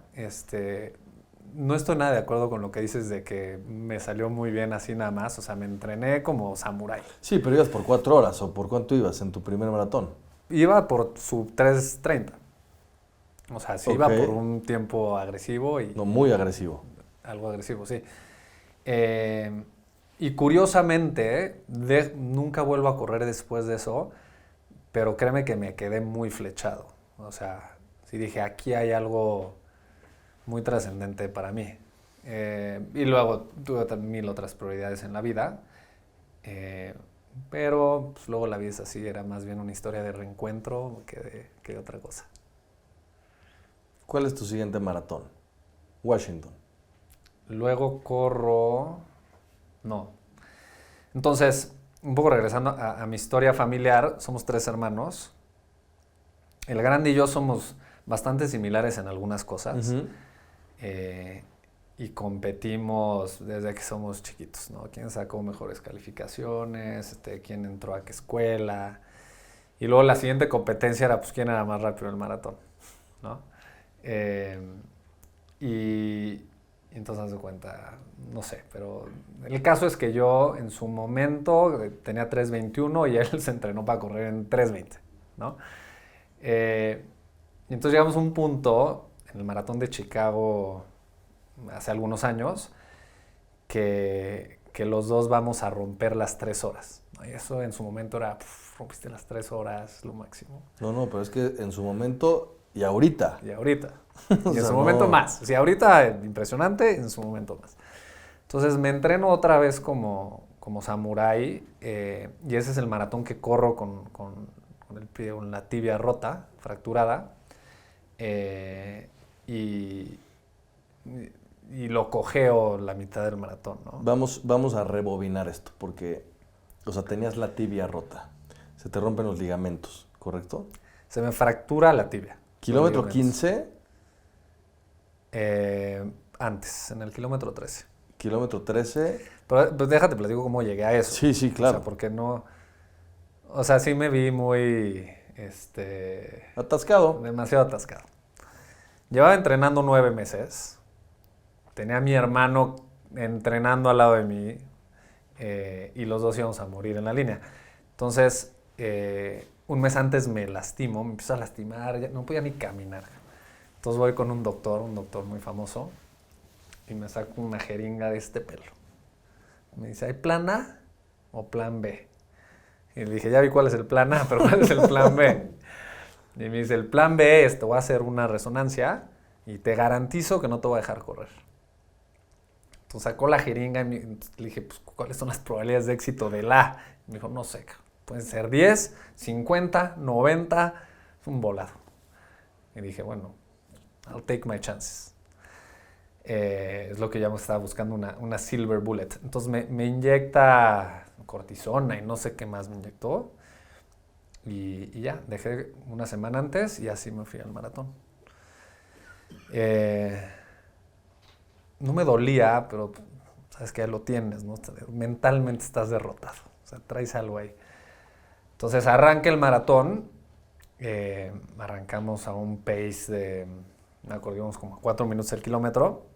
No estoy nada de acuerdo con lo que dices de que me salió muy bien así nada más. O sea, me entrené como samurái. Sí, pero ibas por 4 horas. ¿O por cuánto ibas en tu primer maratón? Iba por sub 3:30. O sea, sí iba por un tiempo agresivo y No, muy agresivo. algo agresivo, sí. No, muy agresivo. Algo agresivo, sí. Y curiosamente, nunca vuelvo a correr después de eso, pero créeme que me quedé muy flechado. O sea, sí dije, aquí hay algo muy trascendente para mí. Y luego tuve también 1000 otras prioridades en la vida. eh, pero pues, luego la vida es así, era más bien una historia de reencuentro que de otra cosa. ¿Cuál es tu siguiente maratón? Washington. Luego corro... No. Entonces, un poco regresando a mi historia familiar, somos 3 hermanos. El grande y yo somos bastante similares en algunas cosas. Ujú. Y competimos desde que somos chiquitos, ¿no? ¿Quién sacó mejores calificaciones? ¿Quién entró a qué escuela? Y luego la siguiente competencia era, pues, quién era más rápido en el maratón, ¿no? Eh, y entonces, haz de cuenta, no sé, pero el caso es que yo en su momento tenía 3:21 y él se entrenó para correr en 3:20, ¿no? Y entonces llegamos a un punto en el maratón de Chicago hace algunos años que los dos vamos a romper las 3 horas, ¿no? Y eso en su momento era, rompiste las 3 horas, lo máximo. No, pero es que en su momento y ahorita. Y ahorita. O Y en sea, su momento no. más. O sea, ahorita impresionante, en su momento más. Entonces me entreno otra vez como samurái, y ese es el maratón que corro con el pie, con la tibia rota, fracturada, y, y lo cojeo la mitad del maratón, ¿no? Vamos a rebobinar esto, porque, o sea, tenías la tibia rota. Se te rompen los ligamentos, ¿correcto? Se me fractura la tibia. Kilómetro Los ligamentos. 15, Antes, en el kilómetro 13. kilómetro 13. Pero pues déjate, platico cómo llegué a eso. Sí, claro. O sea, porque no... O sea, sí me vi muy... Atascado. demasiado atascado. Llevaba entrenando 9 meses. Tenía a mi hermano entrenando al lado de mí. Y los dos íbamos a morir en la línea. Entonces, un mes antes me lastimo. Me empiezo a lastimar. Ya no podía ni caminar. Entonces voy con un doctor muy famoso. Y me saco una jeringa de este pelo. Me dice, ¿hay plan A o plan B? Y le dije, ya vi cuál es el plan A, pero ¿cuál es el plan B? Y me dice, el plan B es, te voy a hacer una resonancia y te garantizo que no te voy a dejar correr. Entonces sacó la jeringa y le dije, pues, ¿cuáles son las probabilidades de éxito del A? Y me dijo, no sé, pueden ser 10, 50, 90, es un volado. Y dije, bueno, I'll take my chances. Es lo que ya me estaba buscando, una silver bullet. Entonces me inyecta cortisona y no sé qué más me inyectó. Y ya, dejé una semana antes y así me fui al maratón. No me dolía, pero sabes que ya lo tienes, ¿no? Mentalmente estás derrotado. O sea, traes algo ahí. Entonces arranca el maratón. Arrancamos a un pace de, me acuerdo, íbamos como a 4 minutos el kilómetro.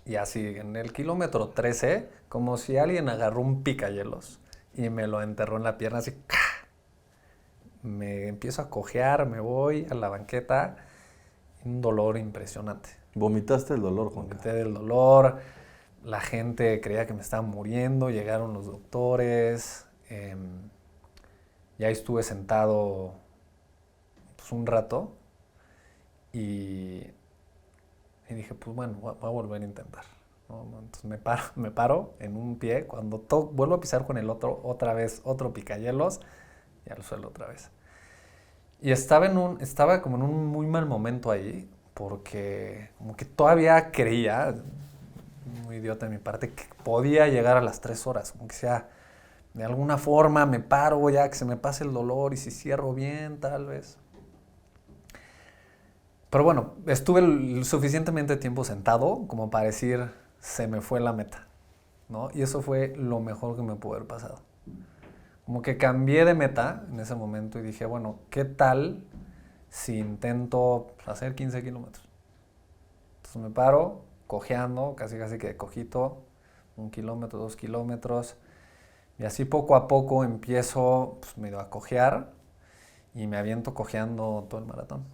Y así, en el kilómetro 13, como si alguien agarró un picayelos y me lo enterró en la pierna, así, ¡ca! Me empiezo a cojear, me voy a la banqueta, un dolor impresionante. Vomitaste el dolor, Juanca. Vomité del dolor, la gente creía que me estaba muriendo, llegaron los doctores, ya estuve sentado pues, un rato y dije, pues bueno, voy a volver a intentar, ¿no? Entonces me paro en un pie, cuando vuelvo a pisar con el otro, otra vez, otro picayelos, y al suelo otra vez. Y estaba como en un muy mal momento ahí, porque como que todavía creía, muy idiota de mi parte, que podía llegar a las 3 horas, como que sea, de alguna forma me paro ya, que se me pase el dolor, y si cierro bien, tal vez. Pero bueno, estuve suficientemente tiempo sentado como para decir, se me fue la meta, ¿no? Y eso fue lo mejor que me pudo haber pasado. Como que cambié de meta en ese momento y dije, bueno, ¿qué tal si intento hacer 15 kilómetros? Entonces me paro, cojeando, casi que cojito, 1 kilómetro, 2 kilómetros, y así poco a poco empiezo pues, medio a cojear y me aviento cojeando todo el maratón,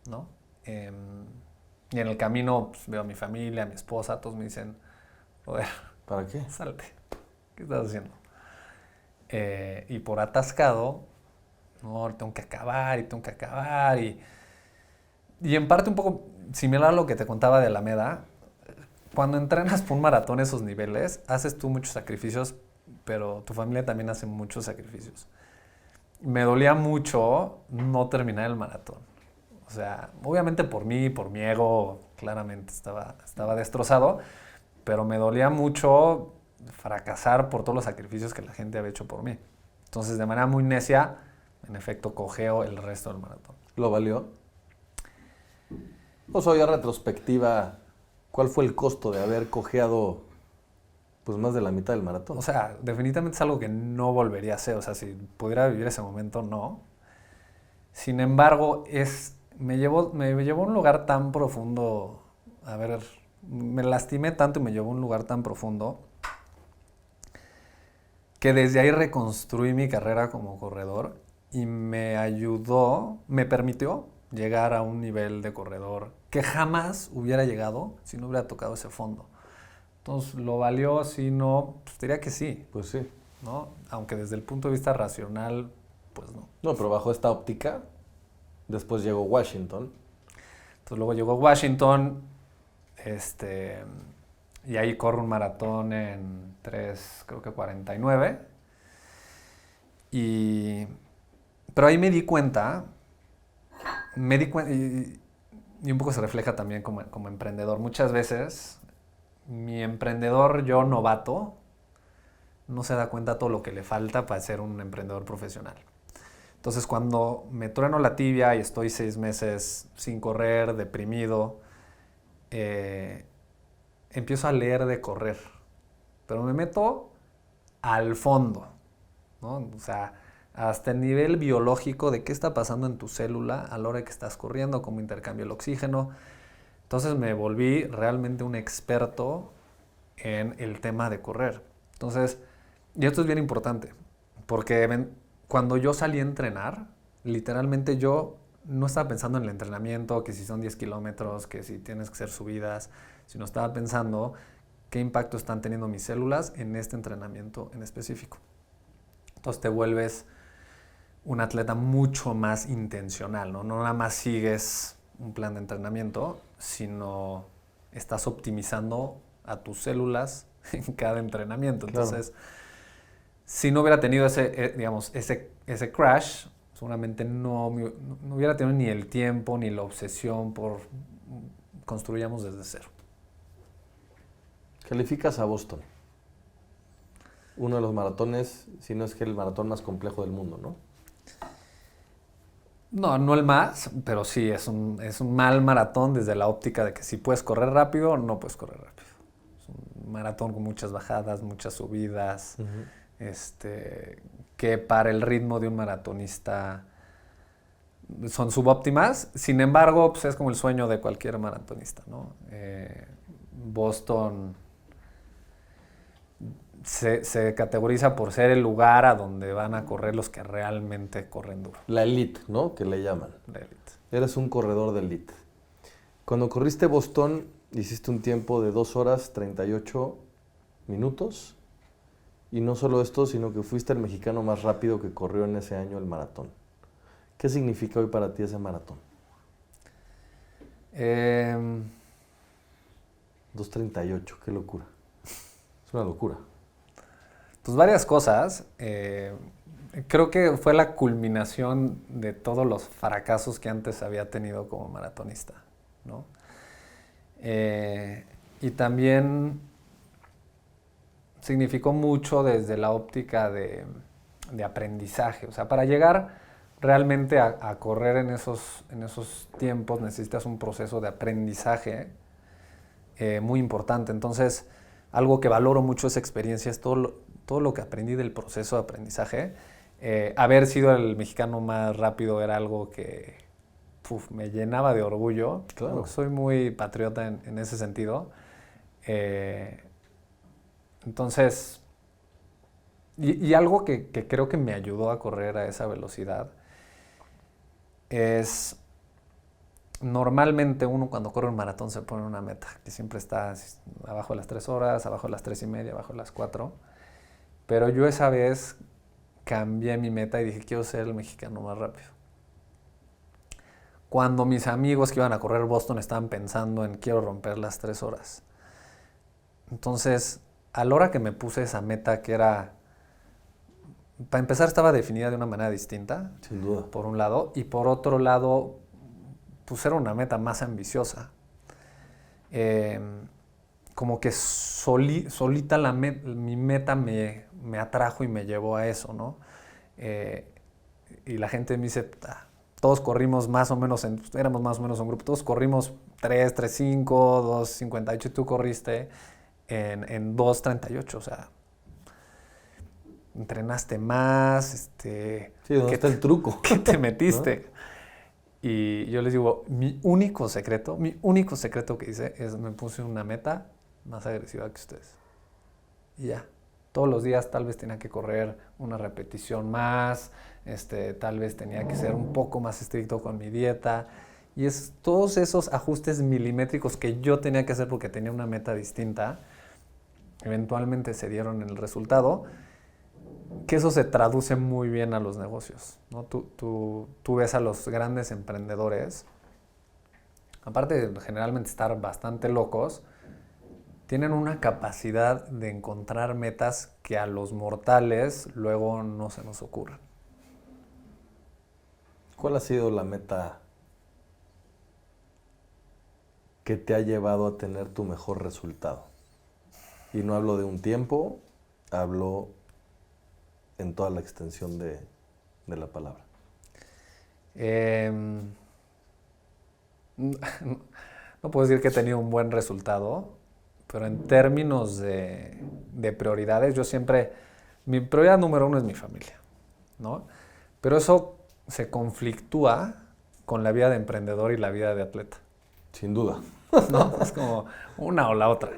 ¿no? Y en el camino pues, veo a mi familia, a mi esposa, todos me dicen, joder, ¿Para qué? salte, ¿qué estás haciendo? Y por atascado, no, tengo que acabar y tengo que acabar. Y en parte un poco similar a lo que te contaba de Alameda, cuando entrenas por un maratón esos niveles, haces tú muchos sacrificios, pero tu familia también hace muchos sacrificios. Me dolía mucho no terminar el maratón. O sea, obviamente por mí, por mi ego, claramente estaba destrozado, pero me dolía mucho fracasar por todos los sacrificios que la gente había hecho por mí. Entonces, de manera muy necia, en efecto, cojeo el resto del maratón. ¿Lo valió? O sea, ya retrospectiva, ¿cuál fue el costo de haber cojeado pues más de la mitad del maratón? O sea, definitivamente es algo que no volvería a hacer. O sea, si pudiera vivir ese momento, no. Sin embargo, me llevó a un lugar tan profundo. A ver, me lastimé tanto y me llevó a un lugar tan profundo que desde ahí reconstruí mi carrera como corredor y me permitió llegar a un nivel de corredor que jamás hubiera llegado si no hubiera tocado ese fondo. Entonces, ¿lo valió? Si no, pues diría que sí, Pues sí. ¿no? Aunque desde el punto de vista racional, pues no. No, pero bajo esta óptica, después llegó Washington. Entonces luego llegó Washington, y ahí corro un maratón en 3:49. Pero ahí me di cuenta, y un poco se refleja también como emprendedor. Muchas veces mi emprendedor, yo novato, no se da cuenta todo lo que le falta para ser un emprendedor profesional. Entonces, cuando me trueno la tibia y estoy 6 meses sin correr, deprimido, empiezo a leer de correr. Pero me meto al fondo, ¿no? O sea, hasta el nivel biológico de qué está pasando en tu célula a la hora que estás corriendo, cómo intercambia el oxígeno. Entonces me volví realmente un experto en el tema de correr. Entonces, y esto es bien importante, porque cuando yo salí a entrenar, literalmente yo no estaba pensando en el entrenamiento, que si son 10 kilómetros, que si tienes que hacer subidas, sino estaba pensando qué impacto están teniendo mis células en este entrenamiento en específico. Entonces te vuelves un atleta mucho más intencional, ¿no? No nada más sigues un plan de entrenamiento, sino estás optimizando a tus células en cada entrenamiento. Entonces, claro, si no hubiera tenido ese crash, seguramente no hubiera tenido ni el tiempo ni la obsesión por construyamos desde cero. Calificas a Boston. Uno de los maratones, si no es que el maratón más complejo del mundo, ¿no? No el más, pero sí, es un mal maratón desde la óptica de que si puedes correr rápido o no puedes correr rápido. Es un maratón con muchas bajadas, muchas subidas, que para el ritmo de un maratonista son subóptimas. Sin embargo, pues es como el sueño de cualquier maratonista, ¿no? Boston se categoriza por ser el lugar a donde van a correr los que realmente corren duro. La elite, ¿no? Que le llaman. La elite. Eres un corredor de elite. Cuando corriste Boston, hiciste un tiempo de 2 horas 38 minutos. Y no solo esto, sino que fuiste el mexicano más rápido que corrió en ese año el maratón. ¿Qué significa hoy para ti ese maratón? 2:38, qué locura. Es una locura. Pues varias cosas. Creo que fue la culminación de todos los fracasos que antes había tenido como maratonista, ¿no? Y también significó mucho desde la óptica de aprendizaje. O sea, para llegar realmente a correr en esos tiempos necesitas un proceso de aprendizaje muy importante. Entonces, algo que valoro mucho esa experiencia es todo lo que aprendí del proceso de aprendizaje. Haber sido el mexicano más rápido era algo que me llenaba de orgullo. Claro. Soy muy patriota en ese sentido. Entonces, y algo que creo que me ayudó a correr a esa velocidad es Normalmente uno cuando corre un maratón se pone una meta, que siempre está abajo de las 3 horas, abajo de las 3:30, abajo de las 4. Pero yo esa vez cambié mi meta y dije, quiero ser el mexicano más rápido. Cuando mis amigos que iban a correr Boston estaban pensando en quiero romper las 3 horas. Entonces, a la hora que me puse esa meta que era, para empezar estaba definida de una manera distinta, Sin duda. por un lado, y por otro lado, pues era una meta más ambiciosa. Como que solita mi meta me atrajo y me llevó a eso, ¿no? Y la gente me dice, todos corrimos más o menos, éramos más o menos un grupo, todos corrimos 3:35, 2:58 y tú corriste en 2:38, o sea, entrenaste más, Sí, ¿dónde está el truco? ¿Qué te metiste? ¿No? Y yo les digo, mi único secreto que hice es me puse una meta más agresiva que ustedes. Y ya. Todos los días tal vez tenía que correr una repetición más, tal vez tenía que ser un poco más estricto con mi dieta. Y es todos esos ajustes milimétricos que yo tenía que hacer porque tenía una meta distinta, eventualmente se dieron en el resultado, que eso se traduce muy bien a los negocios, ¿no? Tú ves a los grandes emprendedores, aparte de generalmente estar bastante locos, tienen una capacidad de encontrar metas que a los mortales luego no se nos ocurren. ¿Cuál ha sido la meta que te ha llevado a tener tu mejor resultado? Y no hablo de un tiempo, hablo en toda la extensión de la palabra. No puedo decir que he tenido un buen resultado, pero en términos de prioridades, yo siempre, mi prioridad número 1 es mi familia, ¿no? Pero eso se conflictúa con la vida de emprendedor y la vida de atleta. Sin duda. ¿No? Es como una o la otra.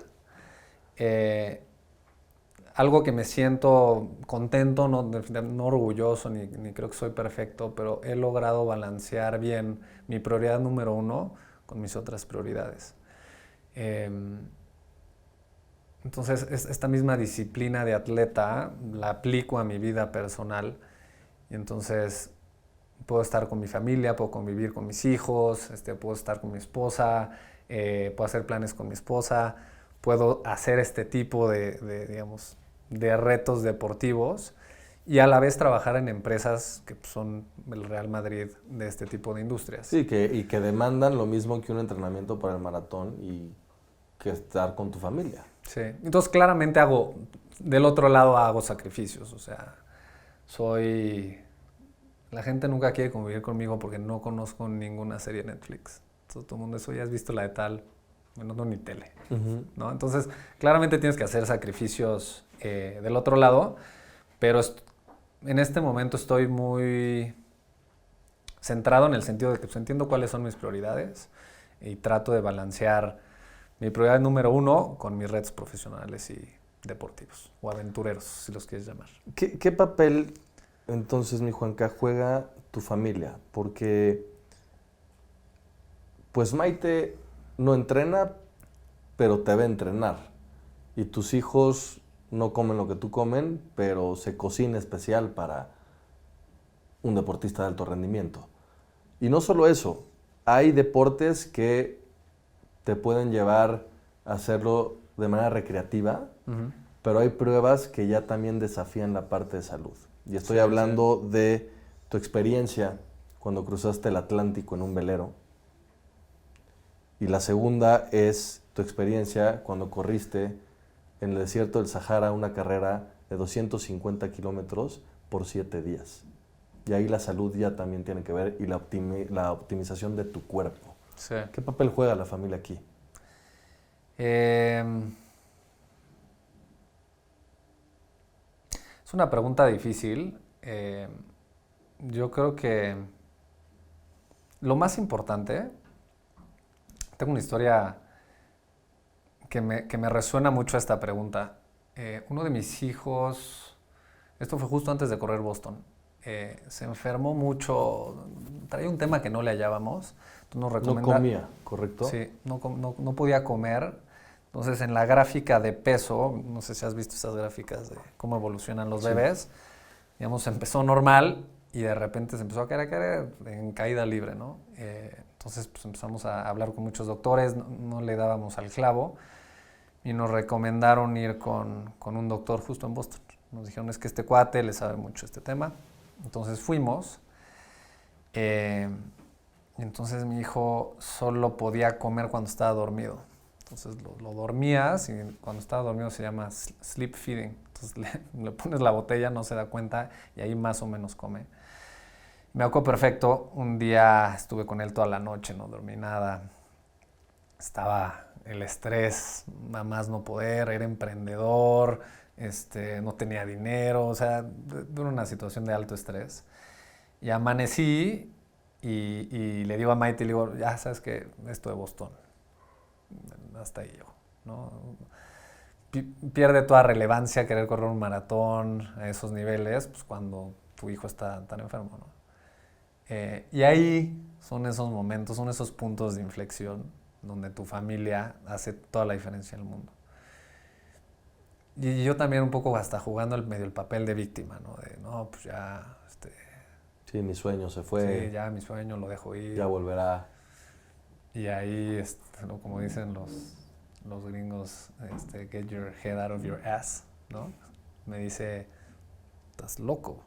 Algo que me siento contento, no orgulloso, ni creo que soy perfecto, pero he logrado balancear bien mi prioridad número 1 con mis otras prioridades. Entonces, esta misma disciplina de atleta la aplico a mi vida personal y entonces puedo estar con mi familia, puedo convivir con mis hijos, puedo estar con mi esposa, puedo hacer planes con mi esposa, puedo hacer este tipo digamos, de retos deportivos y a la vez trabajar en empresas que son el Real Madrid de este tipo de industrias. Sí, y que demandan lo mismo que un entrenamiento para el maratón y que estar con tu familia. Sí, entonces claramente del otro lado hago sacrificios, o sea, la gente nunca quiere convivir conmigo porque no conozco ninguna serie de Netflix. Entonces, todo el mundo dice, ya has visto la de tal, bueno, no ni tele, ¿no? Entonces, claramente tienes que hacer sacrificios del otro lado, pero en este momento estoy muy centrado en el sentido de que pues, entiendo cuáles son mis prioridades y trato de balancear mi prioridad número 1 con mis retos profesionales y deportivos, o aventureros, si los quieres llamar. ¿Qué papel, entonces, mi Juanca, juega tu familia? Porque, pues Maite no entrena, pero te ve entrenar. Y tus hijos no comen lo que tú comen, pero se cocina especial para un deportista de alto rendimiento. Y no solo eso, hay deportes que te pueden llevar a hacerlo de manera recreativa, pero hay pruebas que ya también desafían la parte de salud. Y estoy hablando de tu experiencia cuando cruzaste el Atlántico en un velero. Y la segunda es tu experiencia cuando corriste en el desierto del Sahara una carrera de 250 kilómetros por 7 días. Y ahí la salud ya también tiene que ver y la optimización de tu cuerpo. Sí. ¿Qué papel juega la familia aquí? Es una pregunta difícil. Yo creo que lo más importante, tengo una historia que me resuena mucho a esta pregunta. Uno de mis hijos, esto fue justo antes de correr Boston, se enfermó mucho, traía un tema que no le hallábamos. Entonces nos No recomenda, comía, ¿correcto? Sí, no podía comer. Entonces en la gráfica de peso, no sé si has visto esas gráficas de cómo evolucionan los bebés, digamos, empezó normal y de repente se empezó a caer en caída libre, ¿no? Entonces pues empezamos a hablar con muchos doctores, no le dábamos al clavo y nos recomendaron ir con un doctor justo en Boston. Nos dijeron, es que este cuate le sabe mucho este tema. Entonces fuimos. Entonces mi hijo solo podía comer cuando estaba dormido. Entonces lo dormías y cuando estaba dormido se llama sleep feeding. Entonces le pones la botella, no se da cuenta y ahí más o menos come. Me acuerdo perfecto, un día estuve con él toda la noche, no dormí nada. Estaba el estrés, a más no poder, era emprendedor, no tenía dinero, o sea, era una situación de alto estrés. Y amanecí y le digo a Maite, le digo, ya sabes que esto de Boston, hasta ahí llego, ¿no? Pierde toda relevancia querer correr un maratón a esos niveles, pues cuando tu hijo está tan enfermo, ¿no? Y ahí son esos momentos, son esos puntos de inflexión donde tu familia hace toda la diferencia en el mundo. Y yo también un poco hasta jugando medio el papel de víctima, ¿no? De, no, pues ya, Sí, mi sueño se fue. Sí, ya mi sueño lo dejo ir. Ya volverá. Y ahí, como dicen los gringos, get your head out of your ass, ¿no? Me dice, estás loco.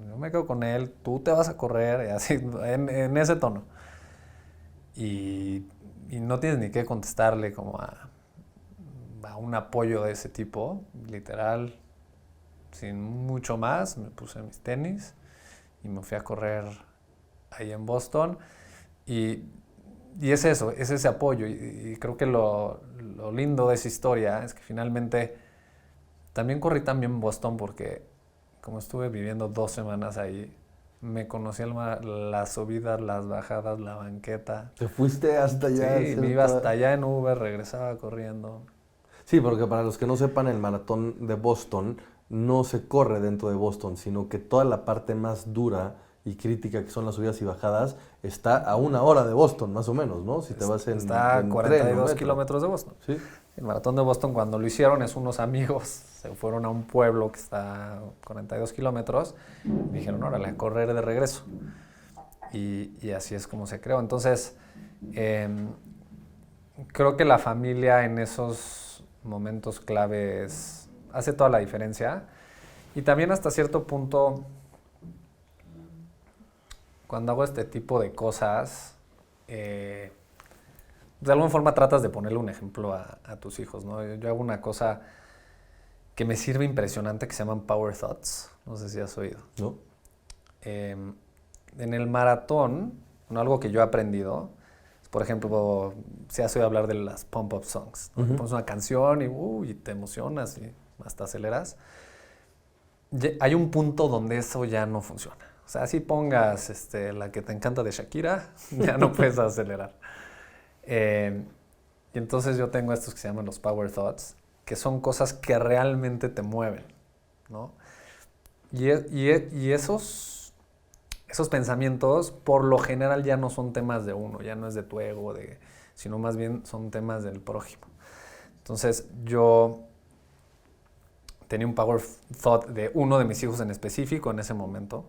Yo me quedo con él, tú te vas a correr, y así, en ese tono. Y no tienes ni que contestarle como a un apoyo de ese tipo, literal, sin mucho más, me puse mis tenis y me fui a correr ahí en Boston. Y es eso, es ese apoyo. Y creo que lo lindo de esa historia es que finalmente también corrí también en Boston porque como estuve viviendo 2 semanas ahí, me conocí las subidas, las bajadas, la banqueta. ¿Te fuiste hasta allá? Sí, me iba hasta allá en Uber, regresaba corriendo. Sí, porque para los que no sepan, el maratón de Boston no se corre dentro de Boston, sino que toda la parte más dura y crítica, que son las subidas y bajadas, está a 1 hora de Boston, más o menos, ¿no? Si te vas Está a 42 kilómetros de Boston. Sí. El maratón de Boston, cuando lo hicieron, es unos amigos se fueron a un pueblo que está a 42 kilómetros y dijeron, órale, a correr de regreso. Y así es como se creó. Entonces, creo que la familia en esos momentos claves hace toda la diferencia. Y también hasta cierto punto, cuando hago este tipo de cosas, de alguna forma tratas de ponerle un ejemplo a tus hijos, ¿no? Yo hago una cosa que me sirve impresionante que se llaman Power Thoughts. No sé si has oído. ¿No? En el maratón, algo que yo he aprendido, por ejemplo, si has oído hablar de las pump-up songs, ¿no? Pones una canción y te emocionas y hasta aceleras. Hay un punto donde eso ya no funciona. O sea, si pongas la que te encanta de Shakira, ya no puedes acelerar. Y entonces yo tengo estos que se llaman los Power Thoughts, que son cosas que realmente te mueven, ¿no? Y esos pensamientos, por lo general, ya no son temas de uno, ya no es de tu ego, sino más bien son temas del prójimo. Entonces, yo tenía un power thought de uno de mis hijos en específico en ese momento.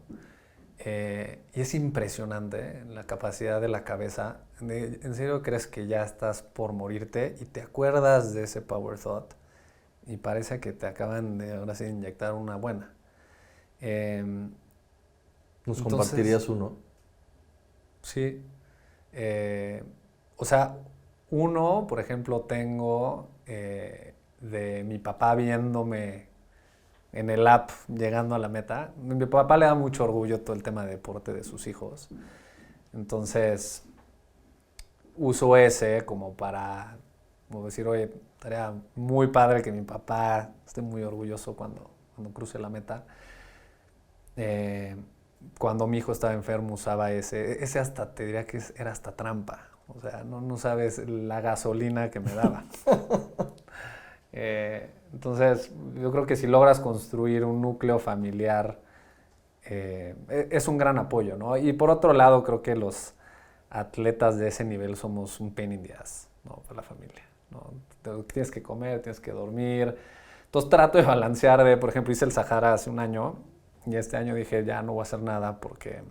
Y es impresionante la capacidad de la cabeza. ¿En serio crees que ya estás por morirte y te acuerdas de ese power thought? Y parece que te acaban de ahora sí inyectar una buena. ¿Nos compartirías uno? Sí. O sea, uno, por ejemplo, tengo de mi papá viéndome en el app llegando a la meta. A mi papá le da mucho orgullo todo el tema de deporte de sus hijos. Entonces, uso ese como para decir, oye, estaría muy padre que mi papá esté muy orgulloso cuando cruce la meta. Cuando mi hijo estaba enfermo usaba ese hasta te diría que era hasta trampa. O sea, no sabes la gasolina que me daba. Entonces, yo creo que si logras construir un núcleo familiar es un gran apoyo, ¿no? Y por otro lado, creo que los atletas de ese nivel somos un pain in the ass, ¿no? Para la familia, ¿no? Tienes que comer, tienes que dormir. Entonces trato de balancear por ejemplo, hice el Sahara hace un año y este año dije, ya no voy a hacer nada porque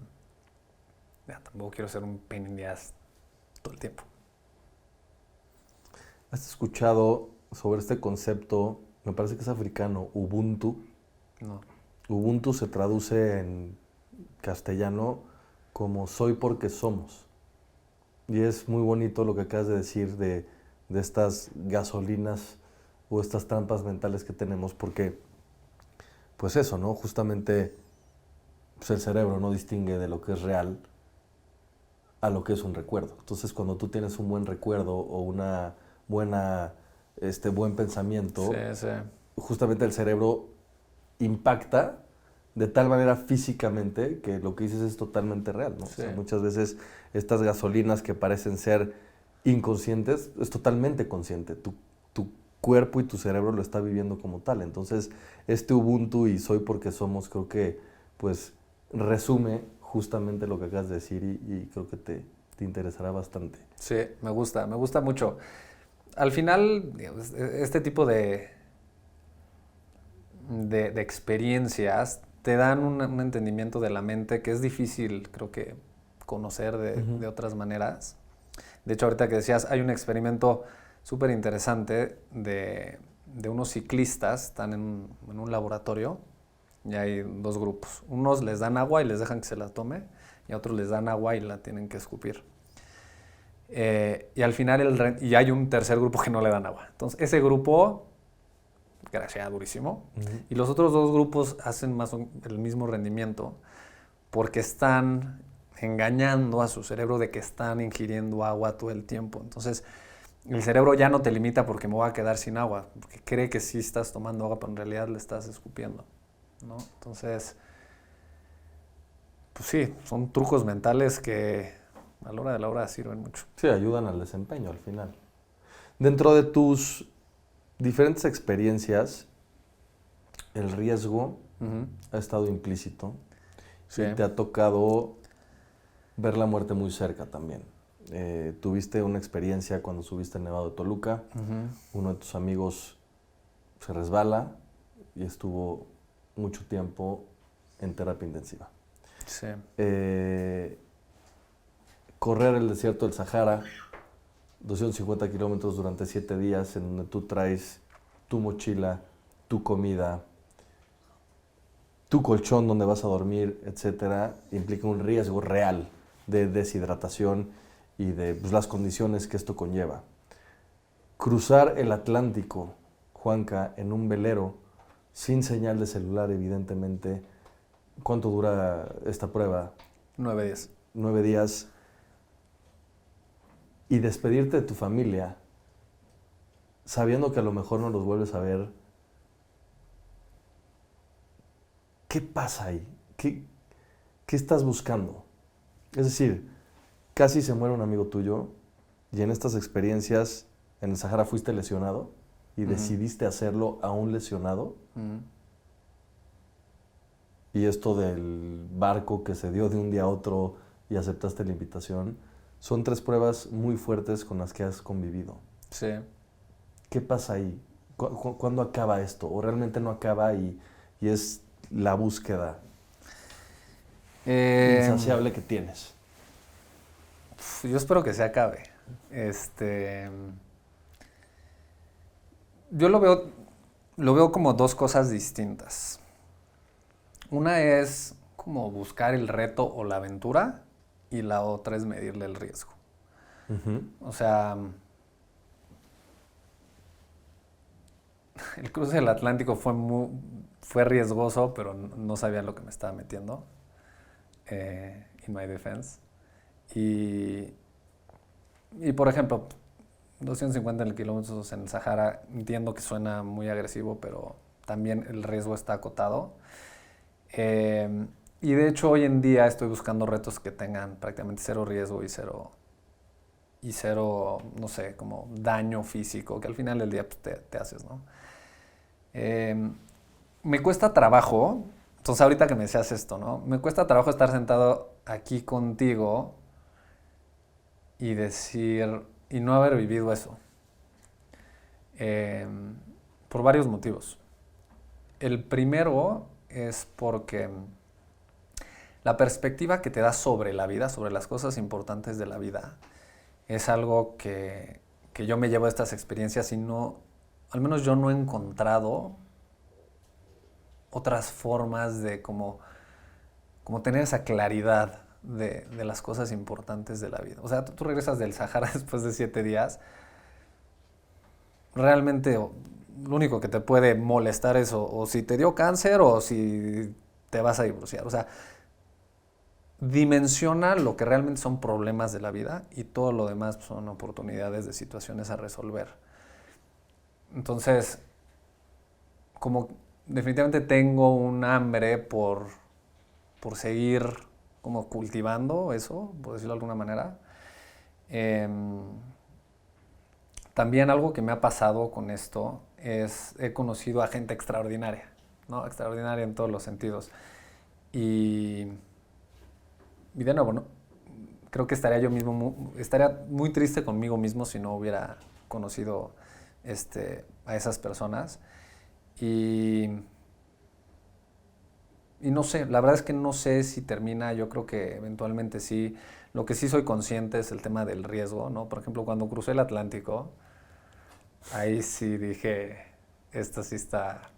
ya tampoco quiero ser un pain in the ass todo el tiempo. ¿Has escuchado sobre este concepto? Me parece que es africano, Ubuntu. No. Ubuntu se traduce en castellano como soy porque somos. Y es muy bonito lo que acabas de decir de estas gasolinas o estas trampas mentales que tenemos, porque, pues eso, ¿no? Justamente pues el cerebro no distingue de lo que es real a lo que es un recuerdo. Entonces, cuando tú tienes un buen recuerdo o una buen pensamiento, Sí. justamente el cerebro impacta de tal manera físicamente que lo que dices es totalmente real, ¿no? Sí. O sea, muchas veces estas gasolinas que parecen ser inconscientes es totalmente consciente. Tu cuerpo y tu cerebro lo está viviendo como tal. Entonces, este Ubuntu y soy porque somos, creo que pues resume justamente lo que acabas de decir y creo que te interesará bastante. Sí, me gusta mucho. Al final, este tipo de experiencias te dan un entendimiento de la mente que es difícil, creo que, conocer de otras maneras. De hecho, ahorita que decías, hay un experimento súper interesante de unos ciclistas, están en un laboratorio y hay dos grupos. Unos les dan agua y les dejan que se la tome y a otros les dan agua y la tienen que escupir. Y al final y hay un tercer grupo que no le dan agua. Entonces, ese grupo crashea durísimo. Y los otros dos grupos hacen el mismo rendimiento porque están engañando a su cerebro de que están ingiriendo agua todo el tiempo. Entonces, el cerebro ya no te limita porque me voy a quedar sin agua, porque cree que sí estás tomando agua, pero en realidad le estás escupiendo, ¿no? Entonces, pues sí, son trucos mentales que a la hora de la hora sirven mucho. Sí, ayudan al desempeño al final. Dentro de tus diferentes experiencias, el riesgo ha estado implícito. Sí. Y te ha tocado ver la muerte muy cerca también. Tuviste una experiencia cuando subiste el Nevado de Toluca. Uno de tus amigos se resbala y estuvo mucho tiempo en terapia intensiva. Sí. Correr el desierto del Sahara, 250 kilómetros durante 7 días, en donde tú traes tu mochila, tu comida, tu colchón donde vas a dormir, etcétera, implica un riesgo real de deshidratación y de las condiciones que esto conlleva. Cruzar el Atlántico, Juanca, en un velero, sin señal de celular, evidentemente. ¿Cuánto dura esta prueba? 9 días. 9 días. Y despedirte de tu familia, sabiendo que a lo mejor no los vuelves a ver. ¿Qué pasa ahí? ¿Qué estás buscando? Es decir, casi se muere un amigo tuyo y en estas experiencias en el Sahara fuiste lesionado y decidiste hacerlo aún lesionado. Y esto del barco que se dio de un día a otro y aceptaste la invitación, son 3 pruebas muy fuertes con las que has convivido. Sí. ¿Qué pasa ahí? ¿Cuándo acaba esto? ¿O realmente no acaba y es la búsqueda insaciable que tienes? Yo espero que se acabe. Yo lo veo como 2 cosas distintas. Una es como buscar el reto o la aventura y la otra es medirle el riesgo. O sea, el cruce del Atlántico fue riesgoso, pero no sabía lo que me estaba metiendo. In my defense. Y por ejemplo, 250 kilómetros en el Sahara, entiendo que suena muy agresivo, pero también el riesgo está acotado. Y de hecho hoy en día estoy buscando retos que tengan prácticamente 0 riesgo y cero, no sé, como daño físico, que al final del día pues, te haces, ¿no? Me cuesta trabajo Entonces, ahorita que me decías esto, ¿no? Me cuesta trabajo estar sentado aquí contigo y decir, y no haber vivido eso. Por varios motivos. El primero es porque la perspectiva que te da sobre la vida, sobre las cosas importantes de la vida, es algo que yo me llevo a estas experiencias y no, al menos yo no he encontrado otras formas de como tener esa claridad de las cosas importantes de la vida. O sea, tú regresas del Sahara después de 7 días, realmente lo único que te puede molestar es o si te dio cáncer o si te vas a divorciar. O sea, dimensiona lo que realmente son problemas de la vida y todo lo demás son oportunidades de situaciones a resolver. Entonces, como definitivamente tengo un hambre por seguir como cultivando eso, por decirlo de alguna manera. También algo que me ha pasado con esto es, he conocido a gente extraordinaria, ¿no? Extraordinaria en todos los sentidos. Y de nuevo, ¿no? Creo que estaría muy triste conmigo mismo si no hubiera conocido a esas personas. Y no sé, la verdad es que no sé si termina, yo creo que eventualmente sí. Lo que sí soy consciente es el tema del riesgo, ¿no? Por ejemplo, cuando crucé el Atlántico, ahí sí dije, esto sí está,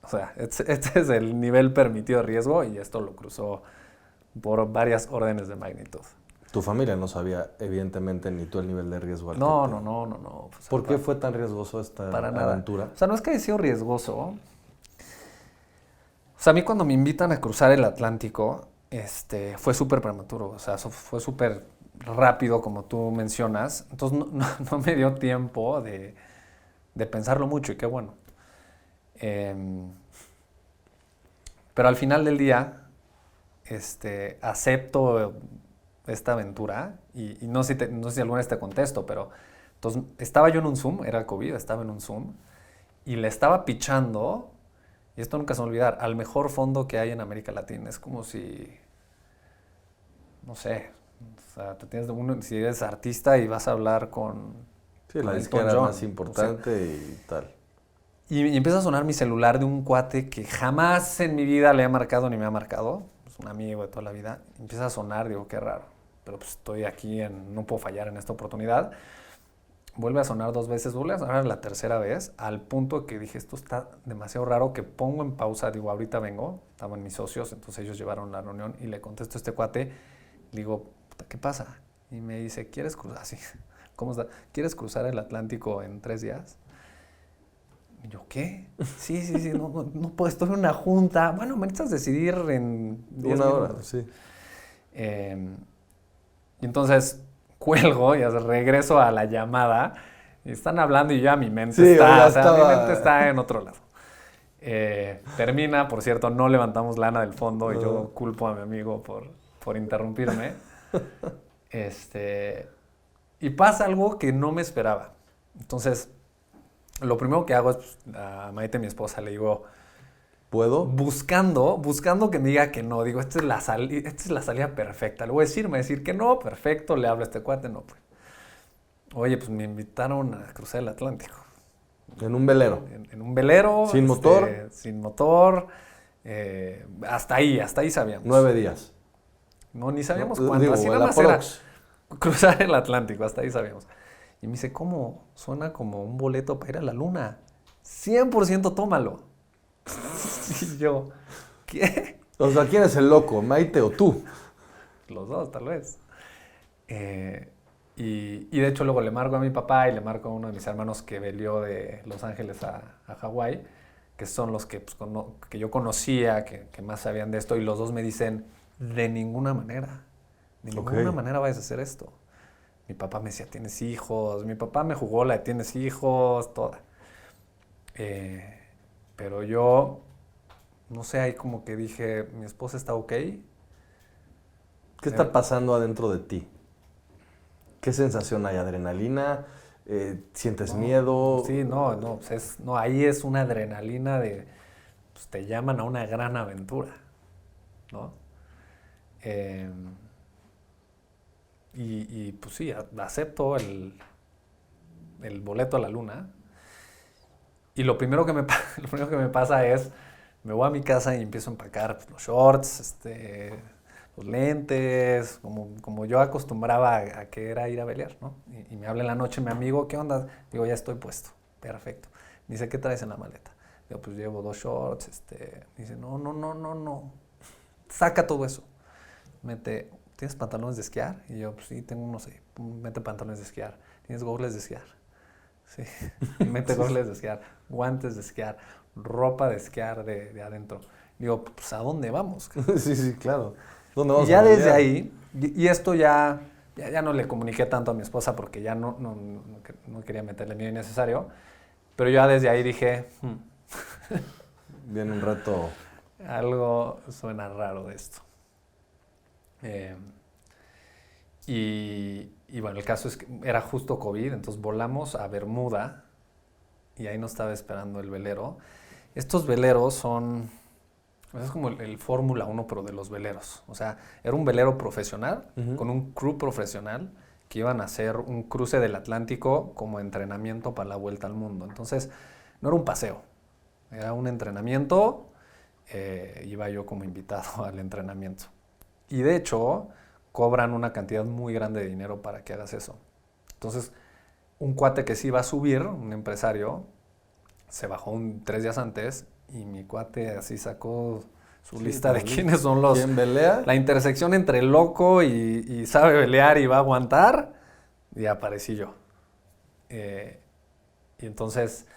o sea, este es el nivel permitido de riesgo y esto lo cruzó por varias órdenes de magnitud. Tu familia no sabía, evidentemente, ni tú el nivel de riesgo al No. Pues, ¿Por qué fue tan riesgoso esta aventura? O sea, no es que haya sido riesgoso. O sea, a mí cuando me invitan a cruzar el Atlántico, fue súper prematuro. O sea, fue súper rápido, como tú mencionas. Entonces, no me dio tiempo de pensarlo mucho y qué bueno. Pero al final del día, acepto esta aventura y no sé si alguna vez te contesto, pero entonces estaba yo en un Zoom, era el COVID, estaba en un Zoom y le estaba pichando, y esto nunca se me va a olvidar, al mejor fondo que hay en América Latina. Es como si, no sé, o sea, si eres artista y vas a hablar con la disquera más importante, o sea, y tal. Y empieza a sonar mi celular de un cuate que jamás en mi vida le ha marcado ni me ha marcado. Es un amigo de toda la vida. Empieza a sonar, digo, qué raro. Pero pues estoy aquí, no puedo fallar en esta oportunidad. Vuelve a sonar 2 veces, vuelve a sonar la tercera vez, al punto que dije, esto está demasiado raro, que pongo en pausa, digo, ahorita vengo. Estaban mis socios, entonces ellos llevaron la reunión y le contesto a este cuate. Le digo, ¿qué pasa? Y me dice, ¿quieres cruzar? Así, ¿cómo está? ¿Quieres cruzar el Atlántico en 3 días? Y yo, ¿qué? Sí, no puedo, estoy en una junta. Bueno, me necesitas decidir en 10 1 minutos. hora, sí. Y entonces cuelgo y regreso a la llamada y están hablando y yo mi mente mi mente está en otro lado. Termina, por cierto, no levantamos lana del fondo y yo culpo a mi amigo por interrumpirme. Y pasa algo que no me esperaba. Entonces, lo primero que hago es, a Maite, mi esposa, le digo, ¿puedo? Buscando que me diga que no. Digo, esta es la salida perfecta. Le voy a decir que no, perfecto. Le hablo a este cuate, no, pues. Oye, pues me invitaron a cruzar el Atlántico. ¿En un velero? En un velero. ¿Sin motor? Sin motor. Hasta ahí sabíamos. 9 días. No, ni sabíamos cuánto. Así nada más era cruzar el Atlántico, hasta ahí sabíamos. Y me dice, ¿cómo? Suena como un boleto para ir a la luna. 100% tómalo. Y yo, ¿qué? O sea, ¿quién es el loco, Maite o tú? Los dos, tal vez. Y de hecho luego le marco a mi papá y le marco a uno de mis hermanos que velió de Los Ángeles a Hawái, que son los que, pues, que yo conocía, que más sabían de esto, y los dos me dicen, de ninguna manera vayas a hacer esto. Mi papá me decía, ¿tienes hijos? Mi papá me jugó la de ¿tienes hijos? Toda. Pero yo, no sé, ahí como que dije, mi esposa está ok. ¿Qué está pasando adentro de ti? ¿Qué sensación hay? ¿Adrenalina? ¿Sientes miedo? Sí, no, ahí es una adrenalina de pues, te llaman a una gran aventura, ¿no? Y pues sí, acepto el boleto a la luna. Y lo primero que me pasa es, me voy a mi casa y empiezo a empacar pues, los shorts, los lentes, como yo acostumbraba a que era ir a velear, ¿no? Y me habla en la noche mi amigo, ¿qué onda? Digo, ya estoy puesto, perfecto. Me dice, ¿qué traes en la maleta? Digo, pues llevo 2 shorts, dice, no, saca todo eso. Mete, ¿tienes pantalones de esquiar? Y yo, pues sí, tengo unos ahí. Mete pantalones de esquiar. ¿Tienes gogles de esquiar? Sí. Mete gogles de esquiar, guantes de esquiar, ropa de esquiar de adentro. Digo, pues ¿a dónde vamos? Sí, claro. ¿Dónde Y vamos ya a desde pelear? ahí, y esto ya no le comuniqué tanto a mi esposa porque ya no quería meterle miedo innecesario, pero ya desde ahí dije, Viene un reto. algo suena raro de esto. Y bueno, el caso es que era justo COVID, entonces volamos a Bermuda y ahí nos estaba esperando el velero. Estos veleros son, es como el Fórmula 1, pero de los veleros. O sea, era un velero profesional, con un crew profesional, que iban a hacer un cruce del Atlántico como entrenamiento para la vuelta al mundo. Entonces, no era un paseo, era un entrenamiento, iba yo como invitado al entrenamiento. Y de hecho, cobran una cantidad muy grande de dinero para que hagas eso. Entonces, un cuate que sí iba a subir, un empresario, se bajó 3 días antes y mi cuate así sacó su lista de quiénes son los... ¿Quién velea? La intersección entre loco y sabe velear y va a aguantar, y aparecí yo. Y entonces,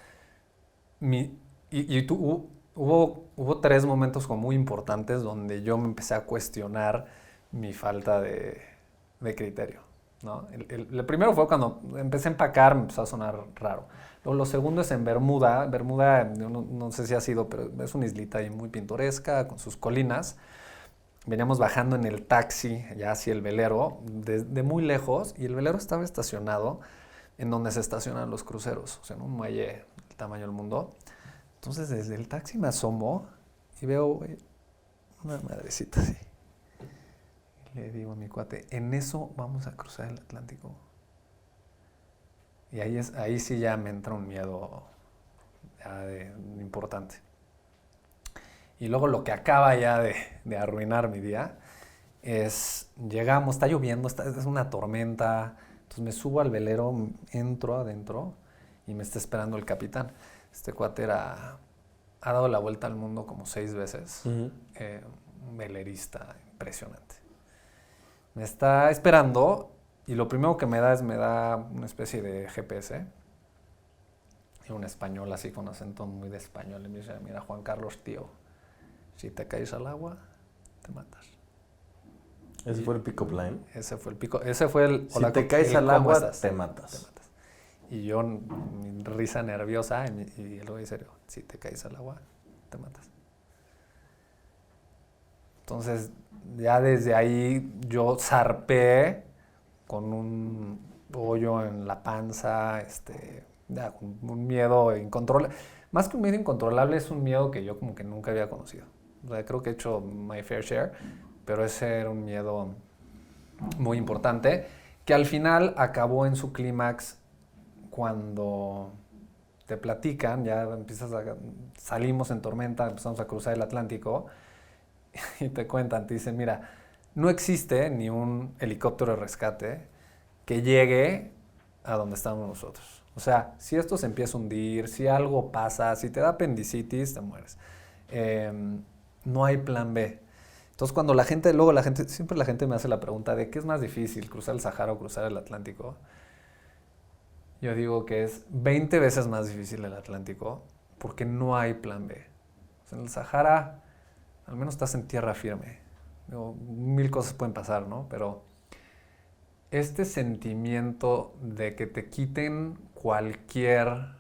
hubo 3 momentos como muy importantes donde yo me empecé a cuestionar mi falta de criterio, ¿no? El primero fue cuando empecé a empacar, me empezó a sonar raro. Luego, lo segundo es en Bermuda. Bermuda, no sé si ha sido, pero es una islita ahí muy pintoresca, con sus colinas. Veníamos bajando en el taxi, ya hacia el velero, de muy lejos, y el velero estaba estacionado en donde se estacionan los cruceros, o sea, en un muelle del tamaño del mundo. Entonces, desde el taxi me asomo y veo una madrecita así. Le digo a mi cuate, en eso vamos a cruzar el Atlántico. Y ahí sí ya me entra un miedo importante. Y luego lo que acaba ya de arruinar mi día es, llegamos, está lloviendo, es una tormenta, entonces me subo al velero, entro adentro y me está esperando el capitán. Este cuate ha dado la vuelta al mundo como 6 veces, un velerista impresionante. Me está esperando y lo primero que me da una especie de GPS y un español así con acento muy de español. Y me dice, mira Juan Carlos, tío, si te caes al agua, te matas. ¿Ese fue el pick-up line? Ese fue el pico. Ese fue el... Si te caes al agua, te matas. Y yo, mi risa nerviosa, y luego en serio, si te caes al agua, te matas. Entonces, ya desde ahí yo zarpé con un hoyo en la panza, ya, con un miedo incontrolable. Más que un miedo incontrolable, es un miedo que yo como que nunca había conocido. O sea, creo que he hecho my fair share, pero ese era un miedo muy importante, que al final acabó en su clímax cuando te platican, ya salimos en tormenta, empezamos a cruzar el Atlántico, y te cuentan, te dicen, mira, no existe ni un helicóptero de rescate que llegue a donde estamos nosotros. O sea, si esto se empieza a hundir, si algo pasa, si te da apendicitis, te mueres. No hay plan B. Entonces, cuando siempre la gente me hace la pregunta de qué es más difícil, cruzar el Sahara o cruzar el Atlántico. Yo digo que es 20 veces más difícil el Atlántico porque no hay plan B. O sea, en el Sahara al menos estás en tierra firme. Digo, 1000 cosas pueden pasar, ¿no? Pero este sentimiento de que te quiten cualquier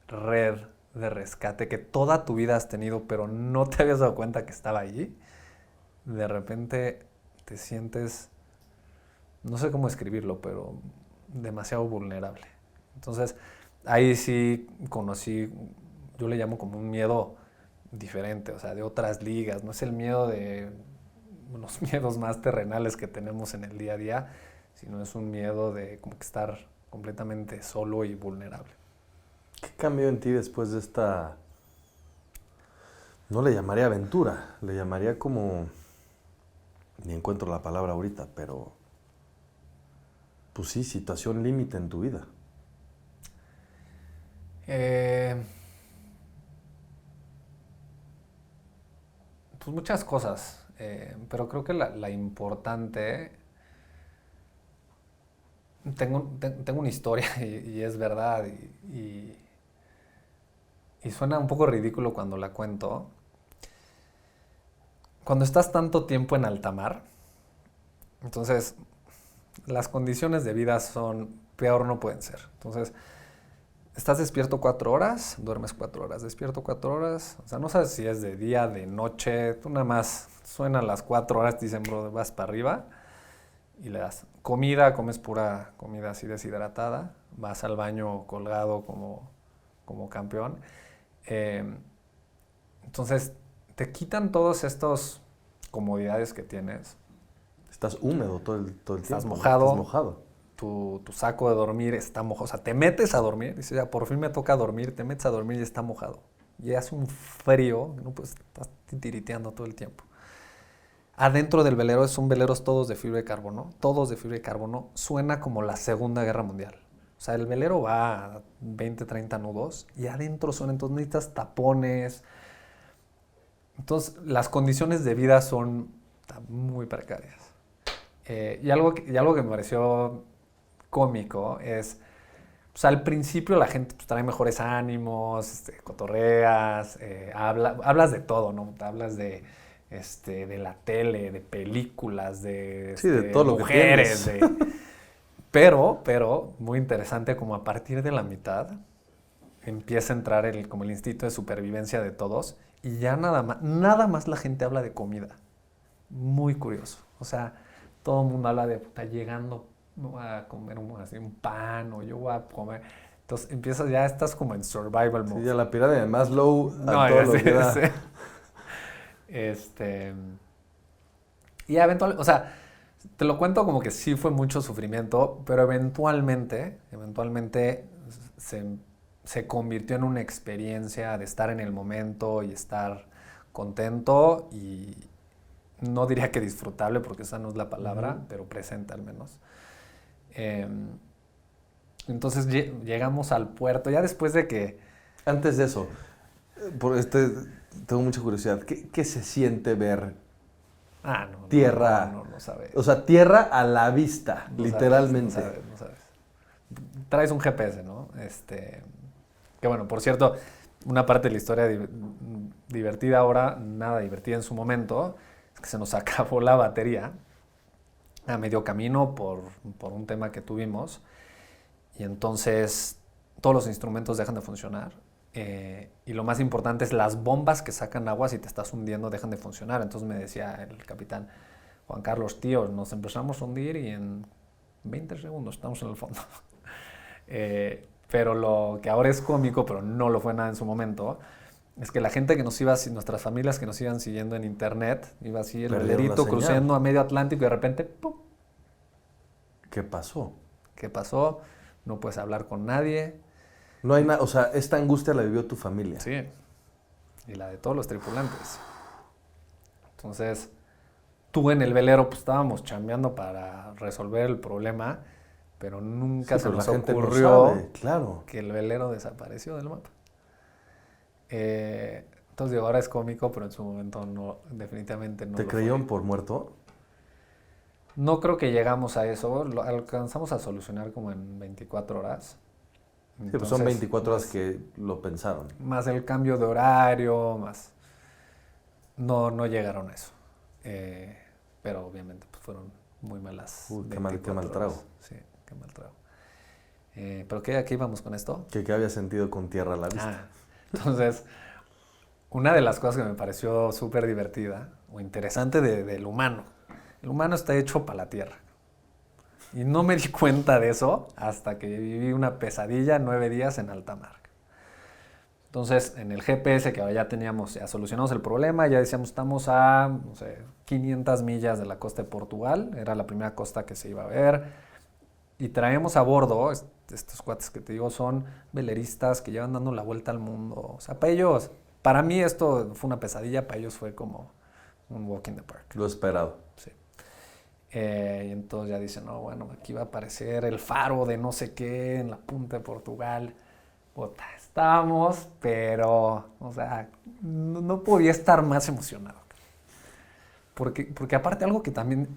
red de rescate que toda tu vida has tenido, pero no te habías dado cuenta que estaba allí, de repente te sientes, no sé cómo escribirlo, pero demasiado vulnerable. Entonces, ahí sí conocí, yo le llamo como un miedo diferente, o sea, de otras ligas. No es el miedo de los miedos más terrenales que tenemos en el día a día, sino es un miedo de como que estar completamente solo y vulnerable. ¿Qué cambió en ti después de esta... No le llamaría aventura, le llamaría como... Ni encuentro la palabra ahorita, pero... Pues sí, situación límite en tu vida. Pues muchas cosas, pero creo que la importante... Tengo una historia y es verdad y suena un poco ridículo cuando la cuento. Cuando estás tanto tiempo en alta mar, entonces las condiciones de vida son peor no pueden ser. Entonces, estás despierto 4 horas, duermes 4 horas, despierto 4 horas, o sea, no sabes si es de día, de noche, tú nada más suenan las 4 horas, te dicen, bro, vas para arriba y le das comida, comes pura comida así deshidratada, vas al baño colgado como campeón. Entonces, te quitan todas estas comodidades que tienes. Estás húmedo todo el tiempo. Estás mojado. Estás mojado. Tu saco de dormir está mojado. O sea, te metes a dormir, dices, ya, por fin me toca dormir, te metes a dormir y está mojado. Y hace un frío, no, pues estás titiriteando todo el tiempo. Adentro del velero son veleros todos de fibra de carbono, suena como la Segunda Guerra Mundial. O sea, el velero va a 20, 30 nudos y adentro suena, entonces necesitas tapones. Entonces, las condiciones de vida son muy precarias. Y algo que me pareció cómico es, pues al principio la gente pues, trae mejores ánimos, cotorreas, hablas de todo, ¿no? Hablas de la tele, de películas, de, sí, de todo mujeres, lo que tienes. Pero, muy interesante, como a partir de la mitad empieza a entrar como el instinto de supervivencia de todos y ya nada más la gente habla de comida. Muy curioso. O sea, todo el mundo habla de, puta, llegando, me voy a comer un pan o yo voy a comer. Entonces empiezas, ya estás como en survival mode. Sí, ya la pirámide de Maslow a todo lo que da. Y eventualmente, o sea, te lo cuento como que sí fue mucho sufrimiento, pero eventualmente se convirtió en una experiencia de estar en el momento y estar contento y no diría que disfrutable porque esa no es la palabra, pero presente al menos. Entonces llegamos al puerto, ya después de que... Antes de eso, tengo mucha curiosidad. ¿Qué se siente ver tierra? No sabes. O sea, tierra a la vista, No literalmente. No sabes. Traes un GPS, ¿no? Que bueno, por cierto, una parte de la historia divertida ahora, nada divertida en su momento, es que se nos acabó la batería a medio camino por un tema que tuvimos y entonces todos los instrumentos dejan de funcionar y lo más importante es las bombas que sacan agua si te estás hundiendo dejan de funcionar. Entonces me decía el capitán, Juan Carlos, tío, nos empezamos a hundir y en 20 segundos estamos en el fondo. Pero lo que ahora es cómico, pero no lo fue nada en su momento, es que la gente que nos iba, nuestras familias que nos iban siguiendo en internet, iba así el velerito cruzando a medio Atlántico y de repente, ¡pum! ¿Qué pasó? ¿Qué pasó? No puedes hablar con nadie. No hay nada, o sea, esta angustia la vivió tu familia. Sí, y la de todos los tripulantes. Entonces, tú en el velero, pues estábamos chambeando para resolver el problema, pero nunca se nos ocurrió que el velero desapareció del mapa. Entonces, digo, ahora es cómico, pero en su momento no, definitivamente no. ¿Te creyeron por muerto? No creo que llegamos a eso, lo alcanzamos a solucionar como en 24 horas. Entonces, sí, pues son 24 horas que lo pensaron. Más el cambio de horario, más... No llegaron a eso. Pero obviamente pues, fueron muy malas. Qué mal trago. Sí, qué mal trago. ¿Pero qué íbamos con esto? ¿Qué había sentido con tierra a la vista? Entonces, una de las cosas que me pareció súper divertida o interesante del humano. El humano está hecho para la tierra. Y no me di cuenta de eso hasta que viví una pesadilla 9 días en alta mar. Entonces, en el GPS, que ahora ya solucionamos el problema, ya decíamos, estamos a, no sé, 500 millas de la costa de Portugal, era la primera costa que se iba a ver, y traemos a bordo, estos cuates que te digo, son veleristas que llevan dando la vuelta al mundo. O sea, para ellos, para mí esto fue una pesadilla, para ellos fue como un walk in the park. Lo esperado. Sí. Y entonces ya dicen, no, bueno, aquí va a aparecer el faro de no sé qué en la punta de Portugal. Puta, estábamos, pero, o sea, no podía estar más emocionado. Porque aparte algo que también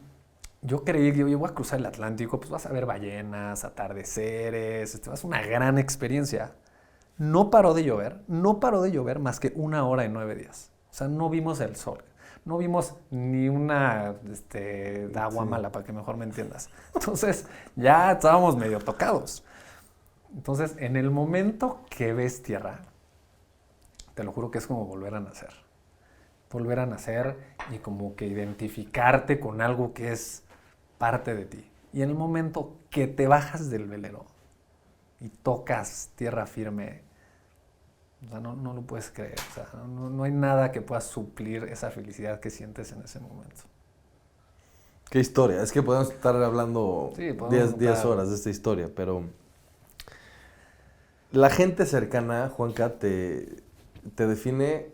yo creí, yo voy a cruzar el Atlántico, pues vas a ver ballenas, atardeceres, vas a una gran experiencia. No paró de llover más que 1 hora y 9 días. O sea, no vimos el sol. No vimos ni una de agua mala, para que mejor me entiendas. Entonces, ya estábamos medio tocados. Entonces, en el momento que ves tierra, te lo juro que es como volver a nacer. Volver a nacer y como que identificarte con algo que es parte de ti. Y en el momento que te bajas del velero y tocas tierra firme, o sea, no lo puedes creer. O sea, no hay nada que pueda suplir esa felicidad que sientes en ese momento. Qué historia. Es que podemos estar hablando Sí, podemos 10 contar. horas de esta historia, pero la gente cercana, Juanca, te define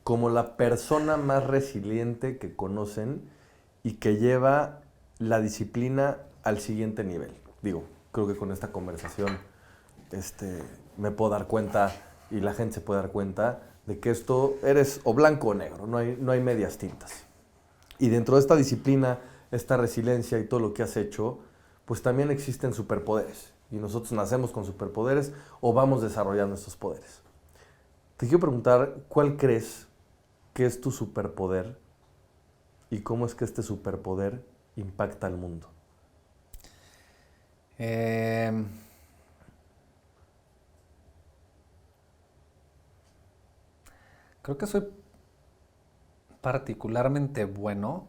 como la persona más resiliente que conocen y que lleva la disciplina al siguiente nivel. Digo, creo que con esta conversación me puedo dar cuenta y la gente se puede dar cuenta de que esto eres o blanco o negro, no hay medias tintas. Y dentro de esta disciplina, esta resiliencia y todo lo que has hecho, pues también existen superpoderes. Y nosotros nacemos con superpoderes o vamos desarrollando estos poderes. Te quiero preguntar, ¿cuál crees que es tu superpoder y cómo es que este superpoder impacta al mundo? Creo que soy particularmente bueno.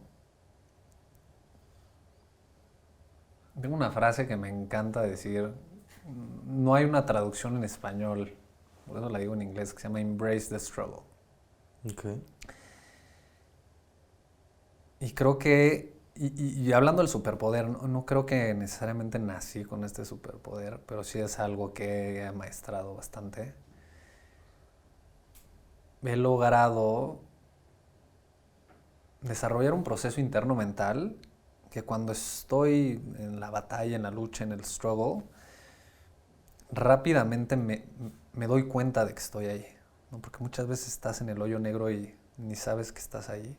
Tengo una frase que me encanta decir. No hay una traducción en español, por eso la digo en inglés, que se llama Embrace the Struggle. Okay. Y creo que, y hablando del superpoder, no creo que necesariamente nací con este superpoder, pero sí es algo que he amaestrado bastante. He logrado desarrollar un proceso interno mental que cuando estoy en la batalla, en la lucha, en el struggle, rápidamente me doy cuenta de que estoy ahí, ¿no? Porque muchas veces estás en el hoyo negro y ni sabes que estás ahí.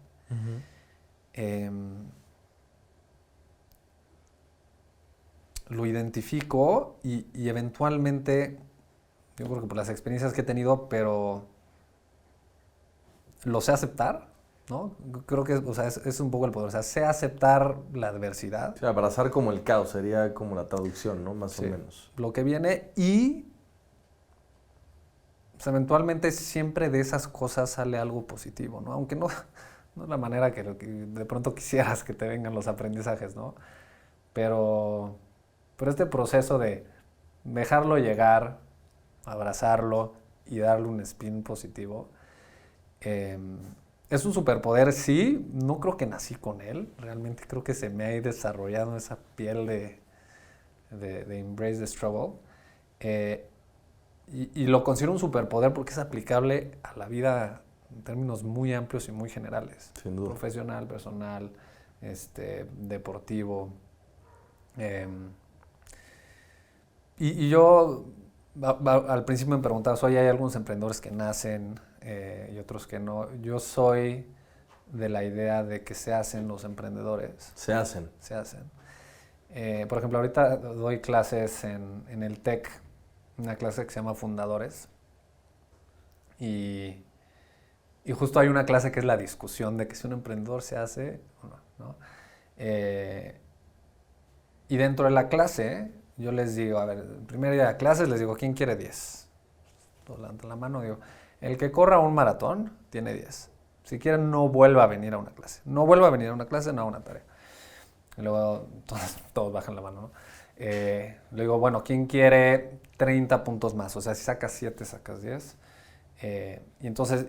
Lo identifico y eventualmente, yo creo que por las experiencias que he tenido, pero lo sé aceptar, ¿no? Creo que o sea, es un poco el poder, o sea, sé aceptar la adversidad. O sea, abrazar como el caos sería como la traducción, ¿no? Más Sí, o menos. lo que viene y pues, eventualmente siempre de esas cosas sale algo positivo, ¿no? Aunque no es la manera que de pronto quisieras que te vengan los aprendizajes, ¿no? Pero este proceso de dejarlo llegar, abrazarlo y darle un spin positivo, es un superpoder, sí. No creo que nací con él, realmente creo que se me ha desarrollado esa piel de Embrace the Struggle. Y lo considero un superpoder porque es aplicable a la vida en términos muy amplios y muy generales. Sin duda. Profesional, personal, deportivo. Y yo al principio me preguntabas, oye, hay algunos emprendedores que nacen y otros que no. Yo soy de la idea de que se hacen los emprendedores. Se hacen. Se hacen. Por ejemplo, ahorita doy clases en el TEC, una clase que se llama Fundadores. Y justo hay una clase que es la discusión de que si un emprendedor se hace o no, ¿no? Y dentro de la clase, yo les digo, a ver, el primer día de clases les digo, ¿quién quiere 10? Todos levantan la mano, digo, el que corra un maratón tiene 10. Si quieren, no vuelva a venir a una clase. No vuelva a venir a una clase, no a una tarea. Y luego todos bajan la mano, ¿no? Le digo, bueno, ¿quién quiere 30 puntos más? O sea, si sacas 7, sacas 10. Y entonces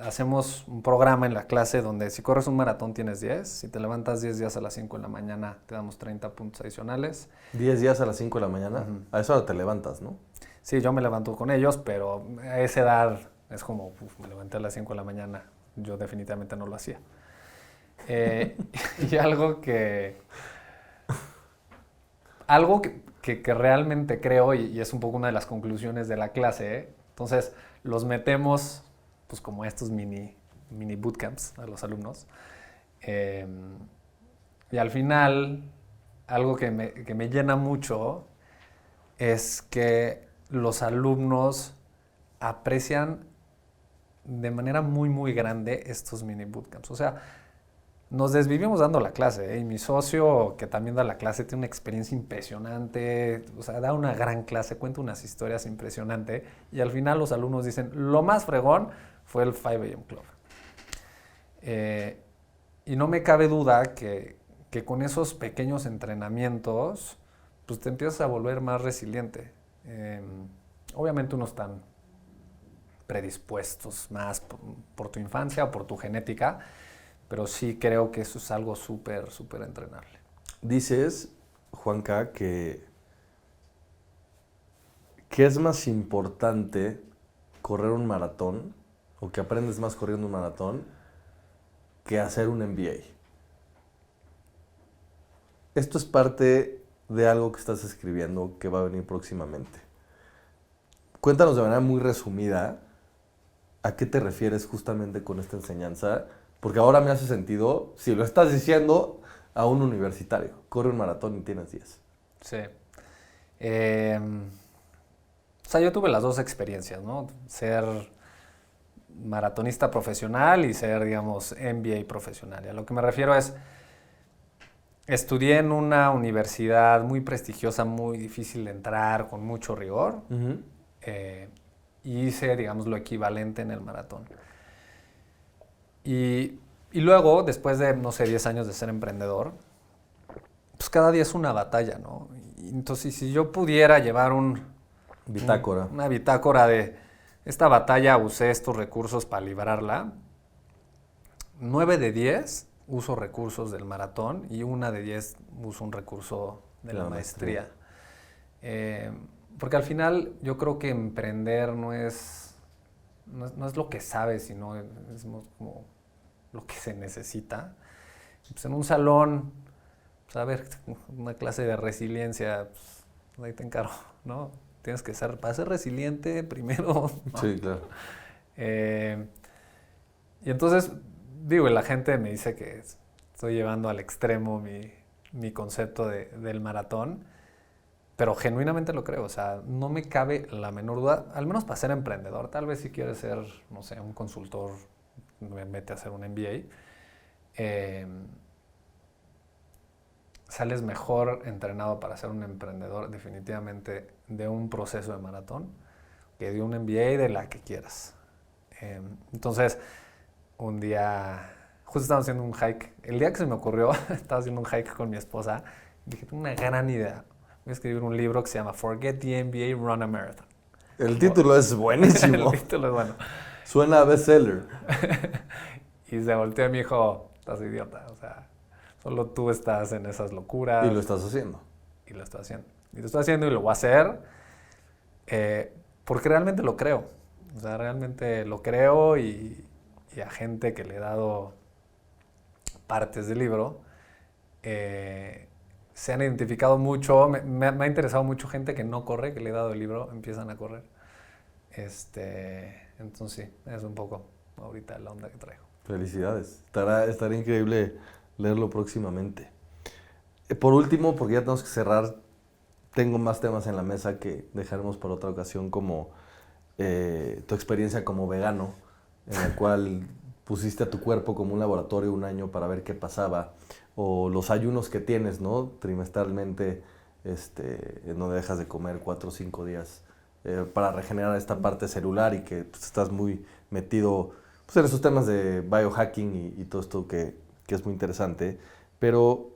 hacemos un programa en la clase donde si corres un maratón tienes 10, si te levantas 10 días a las 5 de la mañana te damos 30 puntos adicionales. 10 días a las 5 de la mañana, a esa hora te levantas, ¿no? Sí, yo me levanto con ellos, pero a esa edad es como, me levanté a las 5 de la mañana, yo definitivamente no lo hacía. Y algo que realmente creo, y es un poco una de las conclusiones de la clase, ¿eh? Entonces los metemos pues como estos mini bootcamps a los alumnos. Eh, y al final, algo que me llena mucho es que los alumnos aprecian de manera muy, muy grande estos mini bootcamps. O sea, nos desvivimos dando la clase, ¿eh? Y mi socio, que también da la clase, tiene una experiencia impresionante, o sea, da una gran clase, cuenta unas historias impresionantes, y al final los alumnos dicen, lo más fregón fue el 5 AM Club. Y no me cabe duda que con esos pequeños entrenamientos, pues te empiezas a volver más resiliente. Obviamente unos están predispuestos más por tu infancia o por tu genética, pero sí creo que eso es algo súper, súper entrenable. Dices, Juanca, que es más importante correr un maratón o que aprendes más corriendo un maratón que hacer un MBA. Esto es parte de algo que estás escribiendo que va a venir próximamente. Cuéntanos de manera muy resumida a qué te refieres justamente con esta enseñanza, porque ahora me hace sentido si lo estás diciendo a un universitario. Corre un maratón y tienes 10. Sí. O sea, yo tuve las dos experiencias, ¿no? Ser maratonista profesional y ser, digamos, MBA profesional. Y a lo que me refiero es, estudié en una universidad muy prestigiosa, muy difícil de entrar, con mucho rigor. Uh-huh. Y hice, digamos, lo equivalente en el maratón. Y luego, después de, no sé, 10 años de ser emprendedor, pues cada día es una batalla, ¿no? Y entonces, si yo pudiera llevar Bitácora. una bitácora de esta batalla, usé estos recursos para librarla, 9 de 10 uso recursos del maratón y 1 de 10 uso un recurso de la maestría. Porque al final yo creo que emprender no es lo que sabes, sino es como lo que se necesita. Pues en un salón, pues a ver, una clase de resiliencia, pues ahí te encargo, ¿no? Tienes que ser, para ser resiliente primero, ¿no? Sí, claro. Y entonces, digo, la gente me dice que estoy llevando al extremo mi concepto del maratón, pero genuinamente lo creo. O sea, no me cabe la menor duda, al menos para ser emprendedor. Tal vez si quieres ser, no sé, un consultor, me mete a hacer un MBA. Sales mejor entrenado para ser un emprendedor definitivamente de un proceso de maratón que de un MBA de la que quieras. Entonces, un día, justo estaba haciendo un hike. El día que se me ocurrió, estaba haciendo un hike con mi esposa. Dije, tengo una gran idea. Voy a escribir un libro que se llama Forget the MBA, Run a Marathon. El título es buenísimo. El título es bueno. Suena a bestseller. Y se volteó y me dijo, estás idiota. O sea, solo tú estás en esas locuras. Y lo estás haciendo. Y lo estoy haciendo. Y lo estoy haciendo y lo voy a hacer porque realmente lo creo. O sea, realmente lo creo y a gente que le he dado partes del libro, se han identificado mucho, me ha interesado mucho gente que no corre, que le he dado el libro, empiezan a correr. Entonces sí, es un poco ahorita la onda que traigo. Felicidades. Estará increíble leerlo próximamente. Por último, porque ya tenemos que cerrar, tengo más temas en la mesa que dejaremos por otra ocasión, como tu experiencia como vegano, en la cual pusiste a tu cuerpo como un laboratorio un año para ver qué pasaba, o los ayunos que tienes, ¿no? Trimestralmente, en donde dejas de comer 4 o 5 días para regenerar esta parte celular y que pues, estás muy metido pues, en esos temas de biohacking y todo esto que es muy interesante. Pero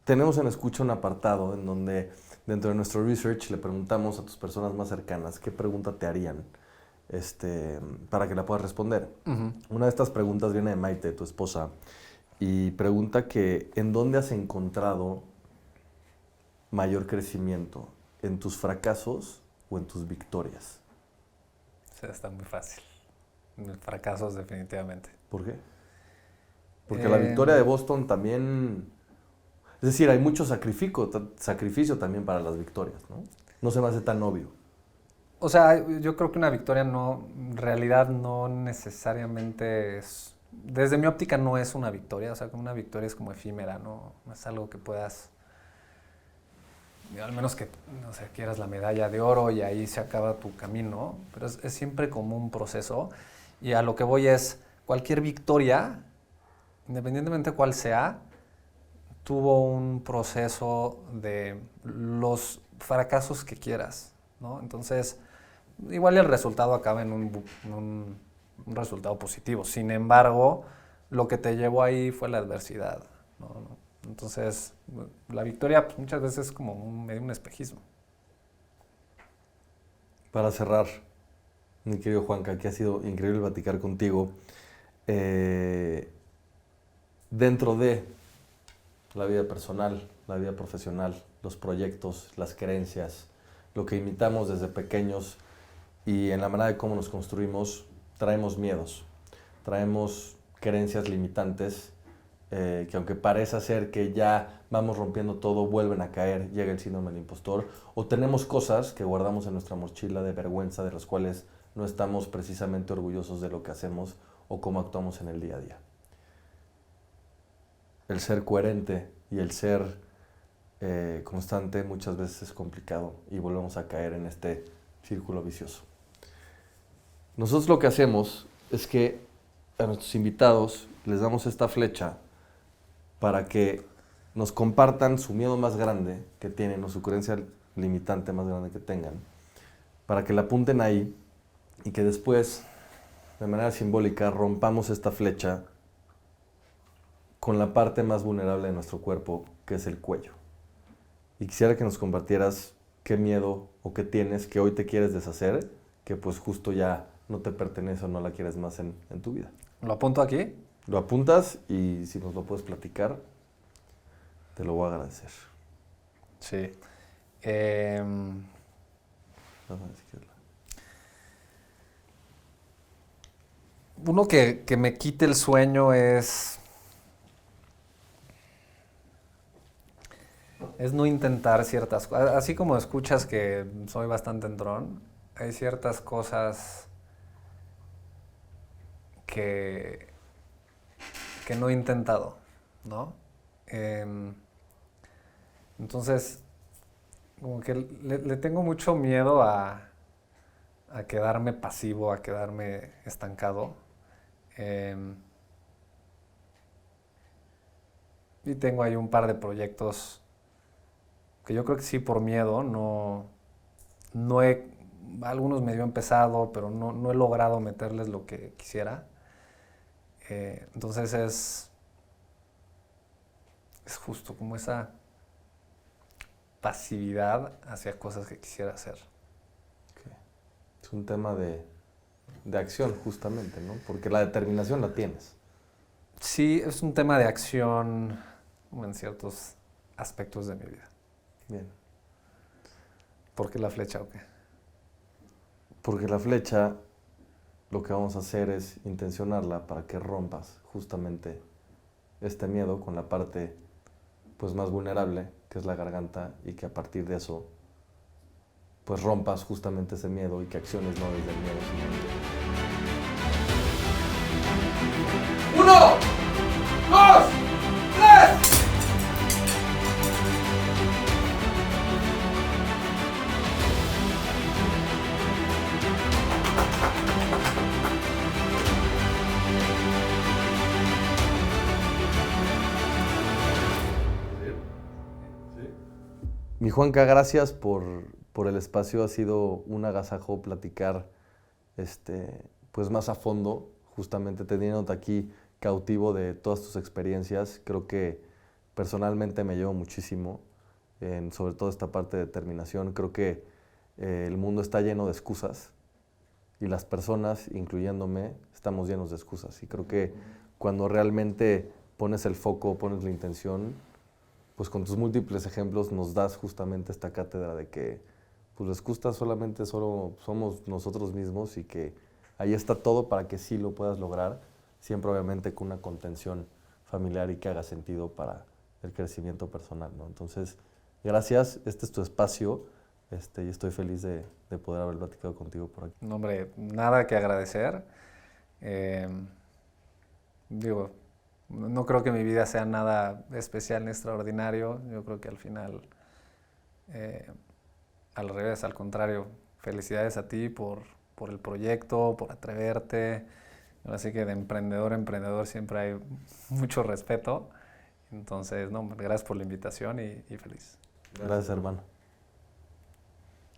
tenemos en Escucha un apartado en donde dentro de nuestro research le preguntamos a tus personas más cercanas qué pregunta te harían para que la puedas responder. Uh-huh. Una de estas preguntas viene de Maite, tu esposa, y pregunta que ¿en dónde has encontrado mayor crecimiento? ¿En tus fracasos o en tus victorias? O sea, está muy fácil. Fracasos definitivamente. ¿Por qué? Porque la victoria de Boston también... Es decir, hay mucho sacrificio también para las victorias, ¿no? No se me hace tan obvio. O sea, yo creo que una victoria en realidad no necesariamente es... Desde mi óptica no es una victoria, o sea, como una victoria es como efímera, no es algo que puedas... Al menos que, no sé, quieras la medalla de oro y ahí se acaba tu camino, pero es siempre como un proceso. Y a lo que voy es, cualquier victoria, independientemente cuál sea, tuvo un proceso de los fracasos que quieras, ¿no? Entonces, igual el resultado acaba en un resultado positivo. Sin embargo, lo que te llevó ahí fue la adversidad, ¿no? Entonces, la victoria pues, muchas veces es como medio un espejismo. Para cerrar, mi querido Juanca, que ha sido increíble platicar contigo, dentro de la vida personal, la vida profesional, los proyectos, las creencias, lo que imitamos desde pequeños y en la manera de cómo nos construimos, traemos miedos, traemos creencias limitantes que aunque parece ser que ya vamos rompiendo todo, vuelven a caer, llega el síndrome del impostor, o tenemos cosas que guardamos en nuestra mochila de vergüenza de las cuales no estamos precisamente orgullosos de lo que hacemos o cómo actuamos en el día a día. El ser coherente y el ser constante muchas veces es complicado y volvemos a caer en este círculo vicioso. Nosotros lo que hacemos es que a nuestros invitados les damos esta flecha para que nos compartan su miedo más grande que tienen o su creencia limitante más grande que tengan, para que la apunten ahí y que después, de manera simbólica, rompamos esta flecha con la parte más vulnerable de nuestro cuerpo, que es el cuello. Y quisiera que nos compartieras qué miedo o qué tienes que hoy te quieres deshacer, que pues justo ya no te pertenece o no la quieres más en tu vida. ¿Lo apunto aquí? Lo apuntas y si nos lo puedes platicar, te lo voy a agradecer. Sí. Uno que me quite el sueño es no intentar ciertas cosas. Así como escuchas que soy bastante entrón, hay ciertas cosas que no he intentado, ¿no? Entonces, como que le tengo mucho miedo a quedarme pasivo, a quedarme estancado. Y tengo ahí un par de proyectos que yo creo que sí por miedo, algunos medio he empezado, pero no he logrado meterles lo que quisiera. Entonces es justo como esa pasividad hacia cosas que quisiera hacer. Okay. Es un tema de acción justamente, ¿no? Porque la determinación la tienes. Sí, es un tema de acción en ciertos aspectos de mi vida. Bien. ¿Por qué la flecha o qué? Porque la flecha, lo que vamos a hacer es intencionarla para que rompas justamente este miedo con la parte pues más vulnerable, que es la garganta, y que a partir de eso pues rompas justamente ese miedo y que acciones no desde el miedo, sino... ¡1! ¡2! ¡3! Mi Juanca, gracias por el espacio. Ha sido un agasajo platicar pues más a fondo, justamente teniéndote aquí cautivo de todas tus experiencias. Creo que personalmente me llevo muchísimo, sobre todo esta parte de determinación. Creo que el mundo está lleno de excusas y las personas, incluyéndome, estamos llenos de excusas. Y creo que cuando realmente pones el foco, pones la intención, pues con tus múltiples ejemplos nos das justamente esta cátedra de que pues las excusas solamente solo somos nosotros mismos y que ahí está todo para que sí lo puedas lograr, siempre obviamente con una contención familiar y que haga sentido para el crecimiento personal, ¿no? Entonces, gracias, este es tu espacio y estoy feliz de poder haber platicado contigo por aquí. No, hombre, nada que agradecer. Digo, no creo que mi vida sea nada especial ni extraordinario. Yo creo que al final, al revés, al contrario, felicidades a ti por el proyecto, por atreverte. Así que de emprendedor a emprendedor siempre hay mucho respeto. Entonces, no, gracias por la invitación y feliz. Gracias, hermano.